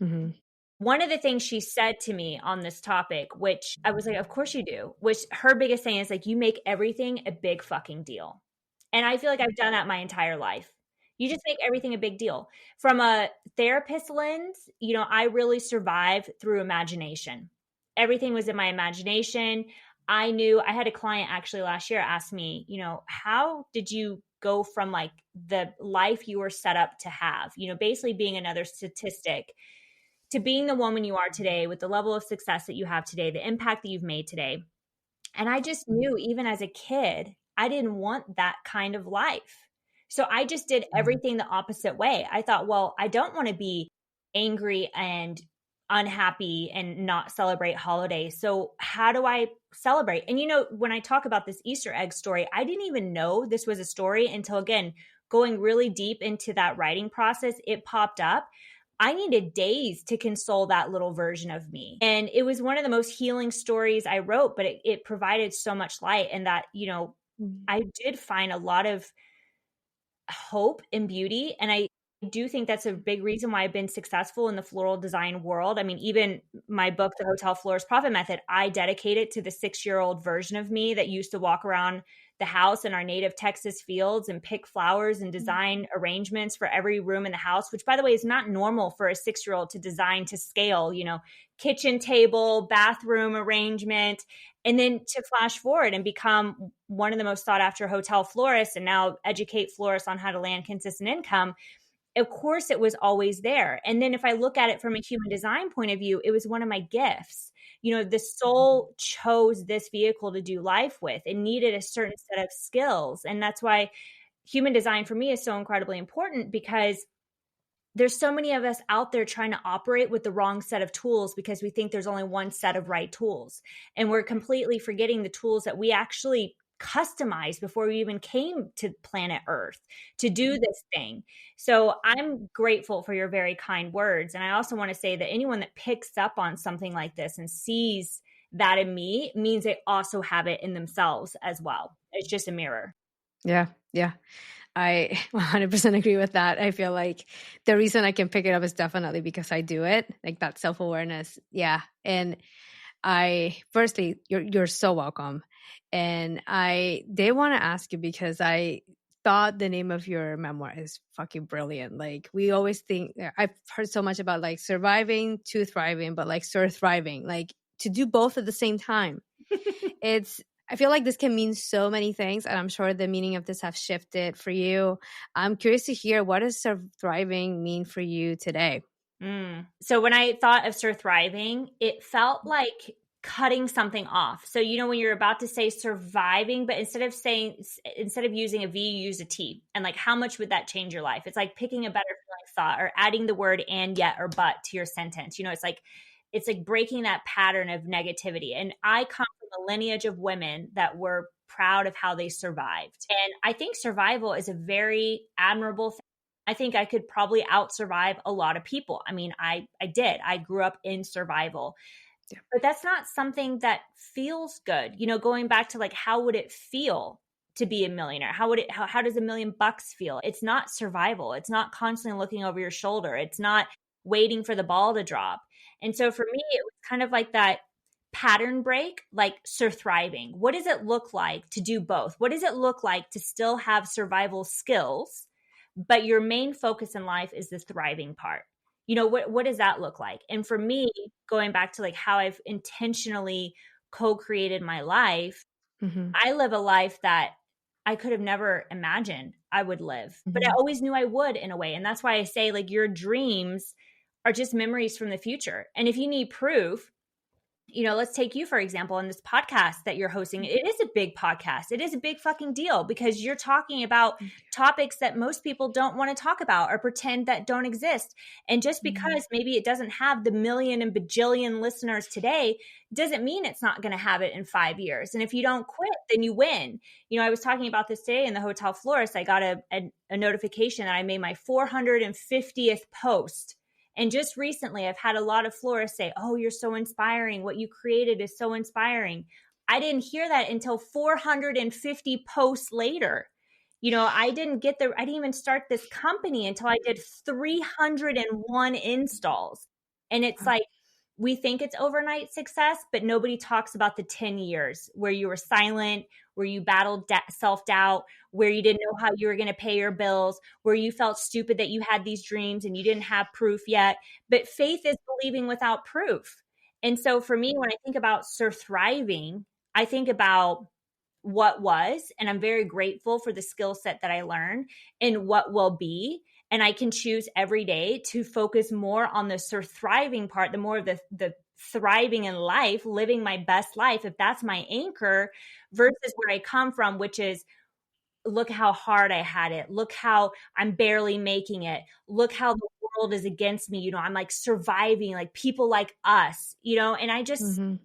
S2: Mm-hmm.
S1: one of the things she said to me on this topic, which I was like, of course you do, which her biggest thing is like, you make everything a big fucking deal. And I feel like I've done that my entire life. You just make everything a big deal. From a therapist lens, I really survived through imagination. Everything was in my imagination. I knew I had a client actually last year ask me, how did you go from like the life you were set up to have, basically being another statistic to being the woman you are today with the level of success that you have today, the impact that you've made today. And I just knew even as a kid, I didn't want that kind of life. So I just did everything the opposite way. I thought, well, I don't want to be angry and unhappy and not celebrate holidays. So how do I celebrate? And when I talk about this Easter egg story, I didn't even know this was a story until, again, going really deep into that writing process, it popped up. I needed days to console that little version of me. And it was one of the most healing stories I wrote, but it provided so much light. And that, I did find a lot of hope and beauty. And I do think that's a big reason why I've been successful in the floral design world. I mean, even my book, The Hotel Florist Profit Method, I dedicate it to the 6-year-old version of me that used to walk around the house in our native Texas fields and pick flowers and design arrangements for every room in the house, which by the way is not normal for a 6-year-old to design to scale, kitchen table, bathroom arrangement, and then to flash forward and become one of the most sought after hotel florists and now educate florists on how to land consistent income. Of course, it was always there. And then if I look at it from a human design point of view, it was one of my gifts. The soul chose this vehicle to do life with. It needed a certain set of skills. And that's why human design for me is so incredibly important, because there's so many of us out there trying to operate with the wrong set of tools because we think there's only one set of right tools. And we're completely forgetting the tools that we actually customized before we even came to planet Earth to do this thing. So I'm grateful for your very kind words. And I also want to say that anyone that picks up on something like this and sees that in me means they also have it in themselves as well. It's just a mirror.
S2: Yeah. Yeah. I 100% agree with that. I feel like the reason I can pick it up is definitely because I do it, like that self-awareness. Yeah. And firstly, you're so welcome. And I did want to ask you, because I thought the name of your memoir is fucking brilliant. Like we always think, I've heard so much about like surviving to thriving, but like SurThriving, like to do both at the same time. I feel like this can mean so many things, and I'm sure the meaning of this have shifted for you. I'm curious to hear, what does SurThriving mean for you today?
S1: So when I thought of SurThriving, it felt like cutting something off. So, when you're about to say surviving, but instead of using a V, you use a T. And like, how much would that change your life? It's like picking a better feeling thought or adding the word and, yet, or but to your sentence. It's like breaking that pattern of negativity. And I come from a lineage of women that were proud of how they survived. And I think survival is a very admirable thing. I think I could probably out survive a lot of people. I mean, I did. I grew up in survival. Yeah. But that's not something that feels good. Going back to like, how would it feel to be a millionaire? How does $1 million feel? It's not survival. It's not constantly looking over your shoulder. It's not waiting for the ball to drop. And so for me, it was kind of like that pattern break, like SurThriving. What does it look like to do both? What does it look like to still have survival skills, but your main focus in life is the thriving part? What does that look like? And for me, going back to like how I've intentionally co-created my life, I live a life that I could have never imagined I would live, but I
S2: Mhm.
S1: always knew I would in a way. And that's why I say, like, your dreams are just memories from the future. And if you need proof, let's take you, for example, in this podcast that you're hosting. It is a big podcast. It is a big fucking deal because you're talking about
S2: Thank
S1: topics that most people don't want to talk about or pretend that don't exist. And just
S2: you. Mhm.
S1: because maybe it doesn't have the million and bajillion listeners today doesn't mean it's not going to have it in 5 years. And if you don't quit, then you win. I was talking about this today in the hotel florist. I got a notification that I made my 450th post. And just recently, I've had a lot of florists say, "Oh, you're so inspiring. What you created is so inspiring." I didn't hear that until 450 posts later. I didn't even start this company until I did 301 installs. And it's
S2: Wow.
S1: like, we think it's overnight success, but nobody talks about the 10 years where you were silent, where you battled self-doubt, where you didn't know how you were going to pay your bills, where you felt stupid that you had these dreams and you didn't have proof yet. But faith is believing without proof. And so for me, when I think about SurThriving, I think about what was, and I'm very grateful for the skill set that I learned and what will be. And I can choose every day to focus more on the thriving part, the more of the thriving in life, living my best life, if that's my anchor, versus where I come from, which is, look how hard I had it. Look how I'm barely making it. Look how the world is against me. I'm like surviving, like people like us, and I just,
S2: Mhm.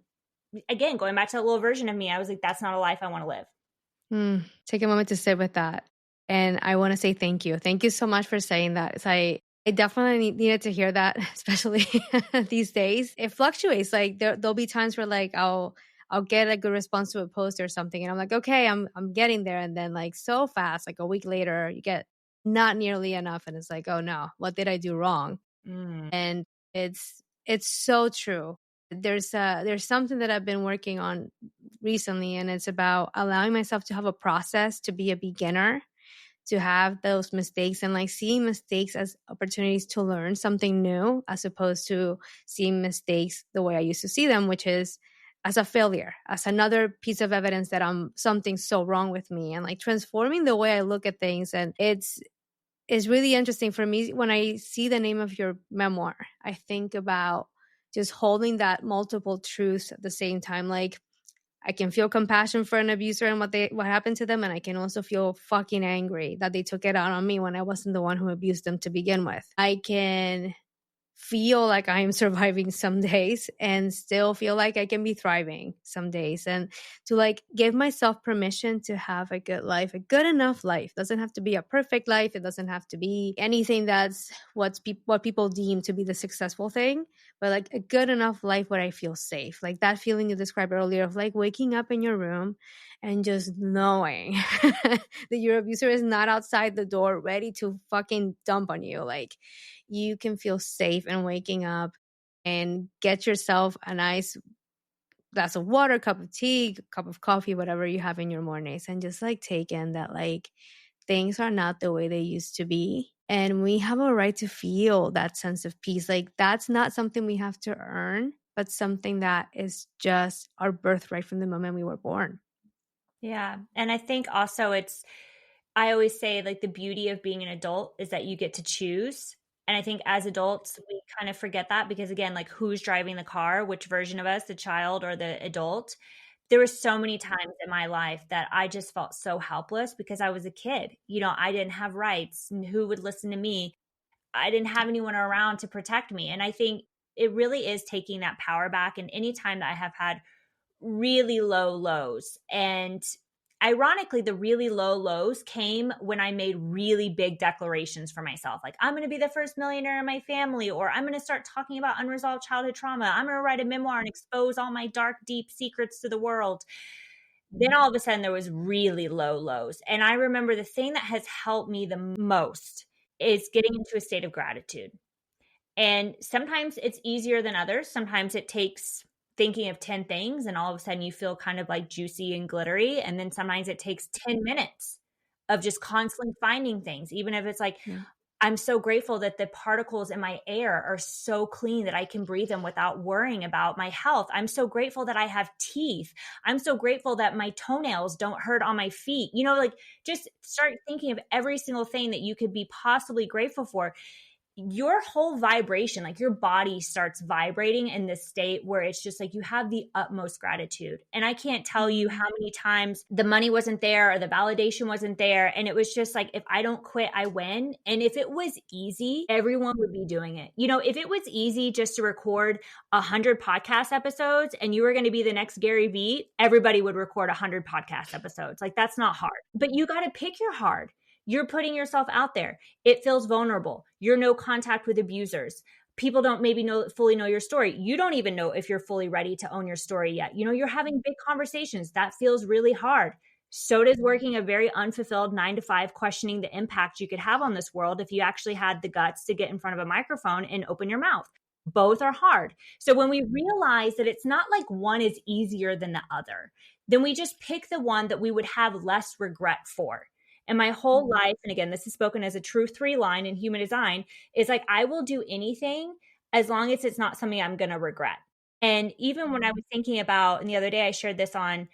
S1: again, going back to that little version of me, I was like, that's not a life I want to live.
S2: Take a moment to sit with that. And I want to say thank you. Thank you so much for saying that. So I definitely needed to hear that, especially these days. It fluctuates. Like there'll be times where like I'll get a good response to a post or something, and I'm like, okay, I'm getting there. And then like so fast, like a week later, you get not nearly enough, and it's like, oh no, what did I do wrong?
S1: Mm.
S2: And it's so true. There's something that I've been working on recently, and it's about allowing myself to have a process, to be a beginner, to have those mistakes, and like seeing mistakes as opportunities to learn something new, as opposed to seeing mistakes the way I used to see them, which is as a failure, as another piece of evidence that something's so wrong with me, and like transforming the way I look at things. And it's really interesting for me when I see the name of your memoir. I think about just holding that multiple truths at the same time. Like I can feel compassion for an abuser and what happened to them, and I can also feel fucking angry that they took it out on me when I wasn't the one who abused them to begin with. I can feel like I am surviving some days and still feel like I can be thriving some days, and to like give myself permission to have a good life, a good enough life. Doesn't have to be a perfect life. It doesn't have to be anything that's what people deem to be the successful thing, but like a good enough life where I feel safe. Like that feeling you described earlier of like waking up in your room and just knowing that your abuser is not outside the door ready to fucking dump on you. Like you can feel safe and waking up and get yourself a nice glass of water, cup of tea, cup of coffee, whatever you have in your mornings, and just like take in that like things are not the way they used to be. And we have a right to feel that sense of peace. Like that's not something we have to earn, but something that is just our birthright from the moment we were born.
S1: Yeah. And I think also I always say, like, the beauty of being an adult is that you get to choose. And I think as adults, we kind of forget that because, again, like, who's driving the car, which version of us, the child or the adult? There were so many times in my life that I just felt so helpless because I was a kid. I didn't have rights. And who would listen to me? I didn't have anyone around to protect me. And I think it really is taking that power back. And anytime that I have had really low lows. And ironically, the really low lows came when I made really big declarations for myself. Like, I'm going to be the first millionaire in my family, or I'm going to start talking about unresolved childhood trauma. I'm going to write a memoir and expose all my dark, deep secrets to the world. Then all of a sudden there was really low lows. And I remember the thing that has helped me the most is getting into a state of gratitude. And sometimes it's easier than others. Sometimes it takes thinking of 10 things and all of a sudden you feel kind of like juicy and glittery. And then sometimes it takes 10 minutes of just constantly finding things, even if it's like,
S2: Yeah.
S1: I'm so grateful that the particles in my air are so clean that I can breathe them without worrying about my health. I'm so grateful that I have teeth. I'm so grateful that my toenails don't hurt on my feet. Like just start thinking of every single thing that you could be possibly grateful for. Your whole vibration, like your body starts vibrating in this state where it's just like you have the utmost gratitude. And I can't tell you how many times the money wasn't there or the validation wasn't there. And it was just like, if I don't quit, I win. And if it was easy, everyone would be doing it. If it was easy just to record 100 podcast episodes and you were going to be the next Gary Vee, everybody would record 100 podcast episodes. Like that's not hard, but you got to pick your hard. You're putting yourself out there. It feels vulnerable. You're no contact with abusers. People don't maybe fully know your story. You don't even know if you're fully ready to own your story yet. You're having big conversations. That feels really hard. So does working a very unfulfilled 9-to-5, questioning the impact you could have on this world if you actually had the guts to get in front of a microphone and open your mouth. Both are hard. So when we realize that it's not like one is easier than the other, then we just pick the one that we would have less regret for. And my whole life, and again, this is spoken as a true 3-line in human design, is like, I will do anything as long as it's not something I'm going to regret. And even when I was thinking about, and the other day I shared this on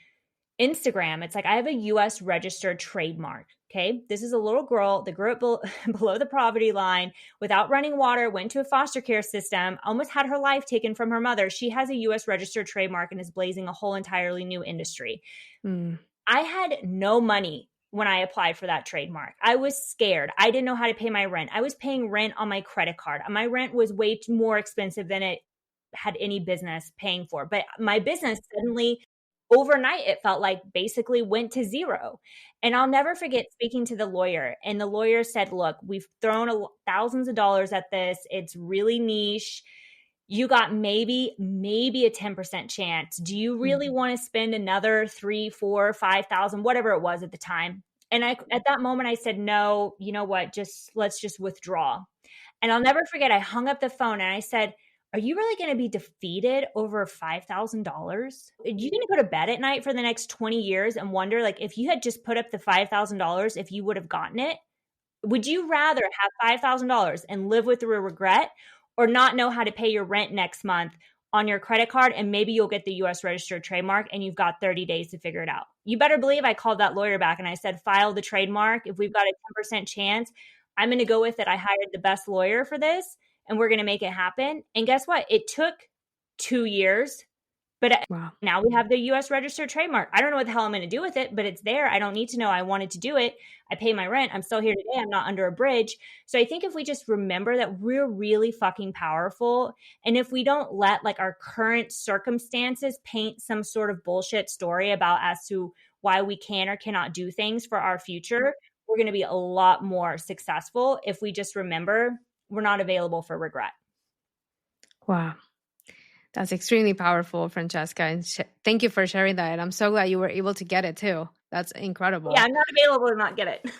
S1: Instagram, it's like I have a US registered trademark. Okay. This is a little girl that grew up below the poverty line without running water, went to a foster care system, almost had her life taken from her mother. She has a US registered trademark and is blazing a whole entirely new industry. I had no money when I applied for that trademark. I was scared. I didn't know how to pay my rent. I was paying rent on my credit card. My rent was way more expensive than it had any business paying for. But my business suddenly, overnight, it felt like basically went to zero. And I'll never forget speaking to the lawyer. And the lawyer said, look, we've thrown thousands of dollars at this. It's really niche. You got maybe a 10% chance. Do you really want to spend another 3, 4, 5,000, whatever it was at the time? And at that moment I said, no, you know what? Let's just withdraw. And I'll never forget, I hung up the phone and I said, are you really going to be defeated over $5,000? Are you going to go to bed at night for the next 20 years and wonder, like, if you had just put up the $5,000, if you would have gotten it? Would you rather have $5,000 and live with the regret, or not know how to pay your rent next month on your credit card, and maybe you'll get the US registered trademark and you've got 30 days to figure it out? You better believe I called that lawyer back and I said, file the trademark. If we've got a 10% chance, I'm going to go with it. I hired the best lawyer for this and we're going to make it happen. And guess what? It took 2 years, but now we have the US registered trademark. I don't know what the hell I'm going to do with it, but it's there. I don't need to know. I wanted to do it. I pay my rent. I'm still here today. I'm not under a bridge. So I think if we just remember that we're really fucking powerful, and if we don't let like our current circumstances paint some sort of bullshit story about as to why we can or cannot do things for our future, we're going to be a lot more successful if we just remember we're not available for regret.
S2: Wow. That's extremely powerful, Franceska. And thank you for sharing that. And I'm so glad you were able to get it too. That's incredible.
S1: Yeah, I'm not available to not get it.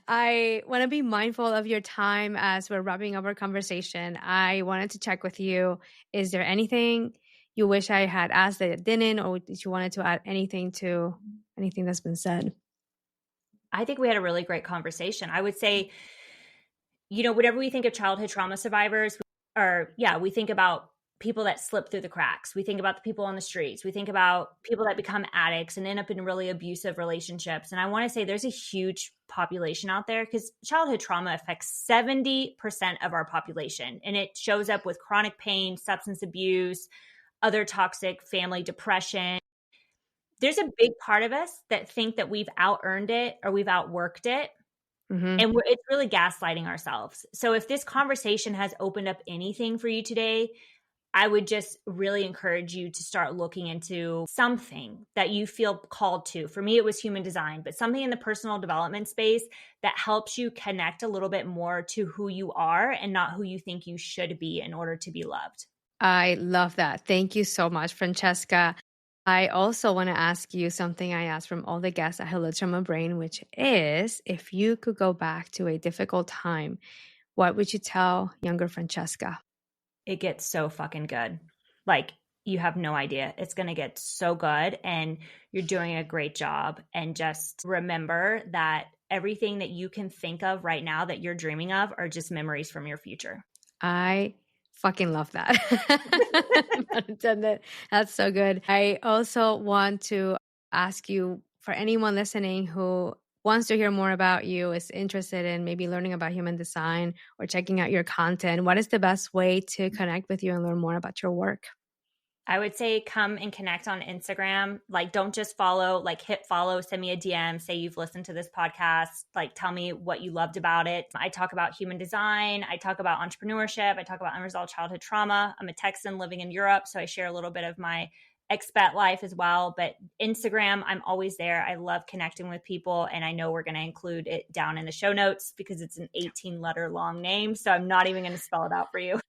S2: I want to be mindful of your time as we're wrapping up our conversation. I wanted to check with you. Is there anything you wish I had asked that it didn't, or did you wanted to add anything to anything that's been said?
S1: I think we had a really great conversation. I would say, whenever we think of childhood trauma survivors, we think about people that slip through the cracks. We think about the people on the streets. We think about people that become addicts and end up in really abusive relationships. And I want to say there's a huge population out there, because childhood trauma affects 70% of our population. And it shows up with chronic pain, substance abuse, other toxic family depression. There's a big part of us that think that we've out-earned it or we've outworked it. And it's really gaslighting ourselves. So if this conversation has opened up anything for you today, I would just really encourage you to start looking into something that you feel called to. For me, it was human design, but something in the personal development space that helps you connect a little bit more to who you are and not who you think you should be in order to be loved.
S2: I love that. Thank you so much, Franceska. I also want to ask you something I asked from all the guests at Hello to My Brain, which is, if you could go back to a difficult time, what would you tell younger Franceska?
S1: It gets so fucking good. Like, you have no idea. It's going to get so good, and you're doing a great job. And just remember that everything that you can think of right now that you're dreaming of are just memories from your future.
S2: I fucking love that. Pun intended. That's so good. I also want to ask you, for anyone listening who wants to hear more about you, is interested in maybe learning about human design or checking out your content, what is the best way to connect with you and learn more about your work?
S1: I would say come and connect on Instagram. Like, don't just follow, like hit follow, send me a DM, say you've listened to this podcast, like tell me what you loved about it. I talk about human design. I talk about entrepreneurship. I talk about unresolved childhood trauma. I'm a Texan living in Europe, so I share a little bit of my expat life as well. But Instagram, I'm always there. I love connecting with people, and I know we're going to include it down in the show notes because it's an 18-letter long name. So I'm not even going to spell it out for you.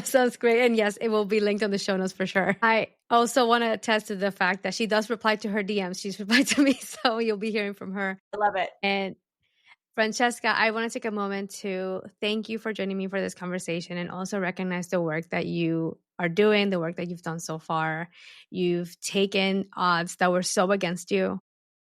S2: Sounds great. And yes, it will be linked on the show notes for sure. I also want to attest to the fact that she does reply to her DMs. She's replied to me, so you'll be hearing from her.
S1: I love it.
S2: And Franceska, I want to take a moment to thank you for joining me for this conversation and also recognize the work that you are doing, the work that you've done so far. You've taken odds that were so against you,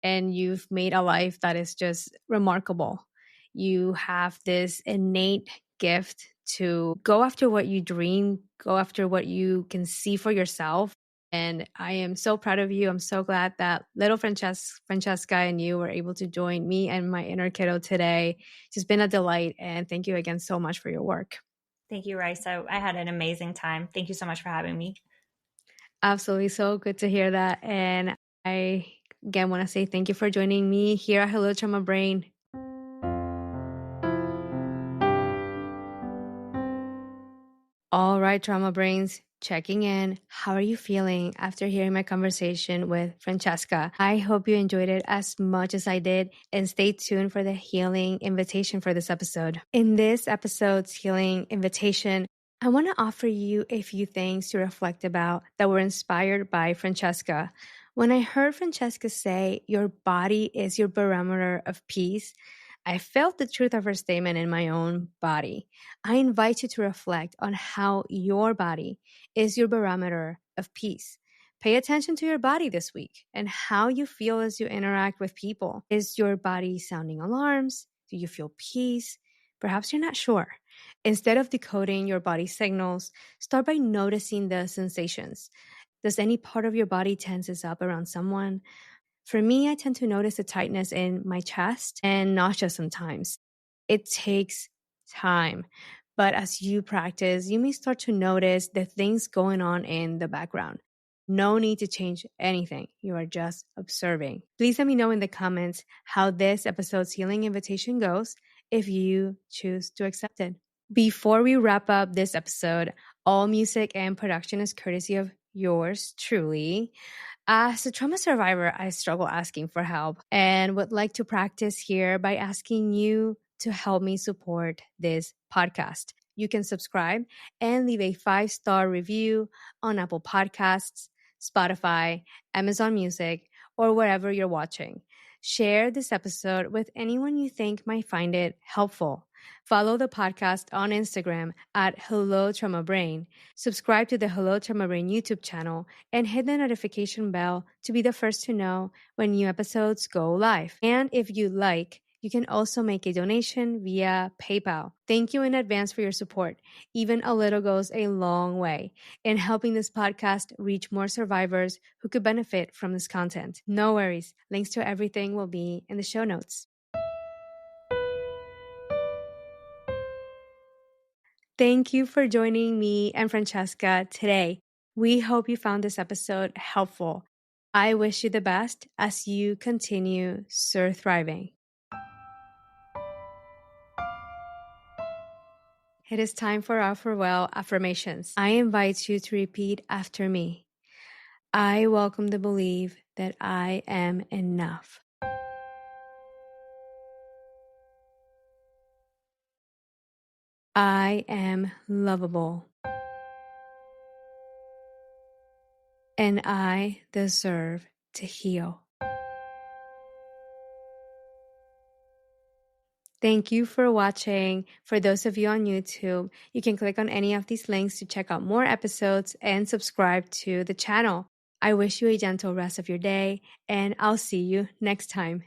S2: and you've made a life that is just remarkable. You have this innate gift to go after what you dream, go after what you can see for yourself. And I am so proud of you. I'm so glad that little Franceska and you were able to join me and my inner kiddo today. It's just been a delight. And thank you again so much for your work.
S1: Thank you, Raisa. I had an amazing time. Thank you so much for having me.
S2: Absolutely. So good to hear that. And I, again, want to say thank you for joining me here at Hello Trauma Brain. All right, Trauma Brains, checking in. How are you feeling after hearing my conversation with Franceska? I hope you enjoyed it as much as I did, and stay tuned for the healing invitation for this episode. In this episode's healing invitation, I want to offer you a few things to reflect about that were inspired by Franceska. When I heard Franceska say, "Your body is your barometer of peace," I felt the truth of her statement in my own body. I invite you to reflect on how your body is your barometer of peace. Pay attention to your body this week and how you feel as you interact with people. Is your body sounding alarms? Do you feel peace? Perhaps you're not sure. Instead of decoding your body signals, start by noticing the sensations. Does any part of your body tenses up around someone? For me, I tend to notice a tightness in my chest and nausea sometimes. It takes time, but as you practice, you may start to notice the things going on in the background. No need to change anything. You are just observing. Please let me know in the comments how this episode's healing invitation goes if you choose to accept it. Before we wrap up this episode, all music and production is courtesy of yours truly. As a trauma survivor, I struggle asking for help and would like to practice here by asking you to help me support this podcast. You can subscribe and leave a 5-star review on Apple Podcasts, Spotify, Amazon Music, or wherever you're watching. Share this episode with anyone you think might find it helpful. Follow the podcast on Instagram at Hello Trauma Brain. Subscribe to the Hello Trauma Brain YouTube channel and hit the notification bell to be the first to know when new episodes go live. And if you like, you can also make a donation via PayPal. Thank you in advance for your support. Even a little goes a long way in helping this podcast reach more survivors who could benefit from this content. No worries. Links to everything will be in the show notes. Thank you for joining me and Franceska today. We hope you found this episode helpful. I wish you the best as you continue SurThriving. It is time for our farewell affirmations. I invite you to repeat after me. I welcome the belief that I am enough. I am lovable. And I deserve to heal. Thank you for watching. For those of you on YouTube, you can click on any of these links to check out more episodes and subscribe to the channel. I wish you a gentle rest of your day, and I'll see you next time.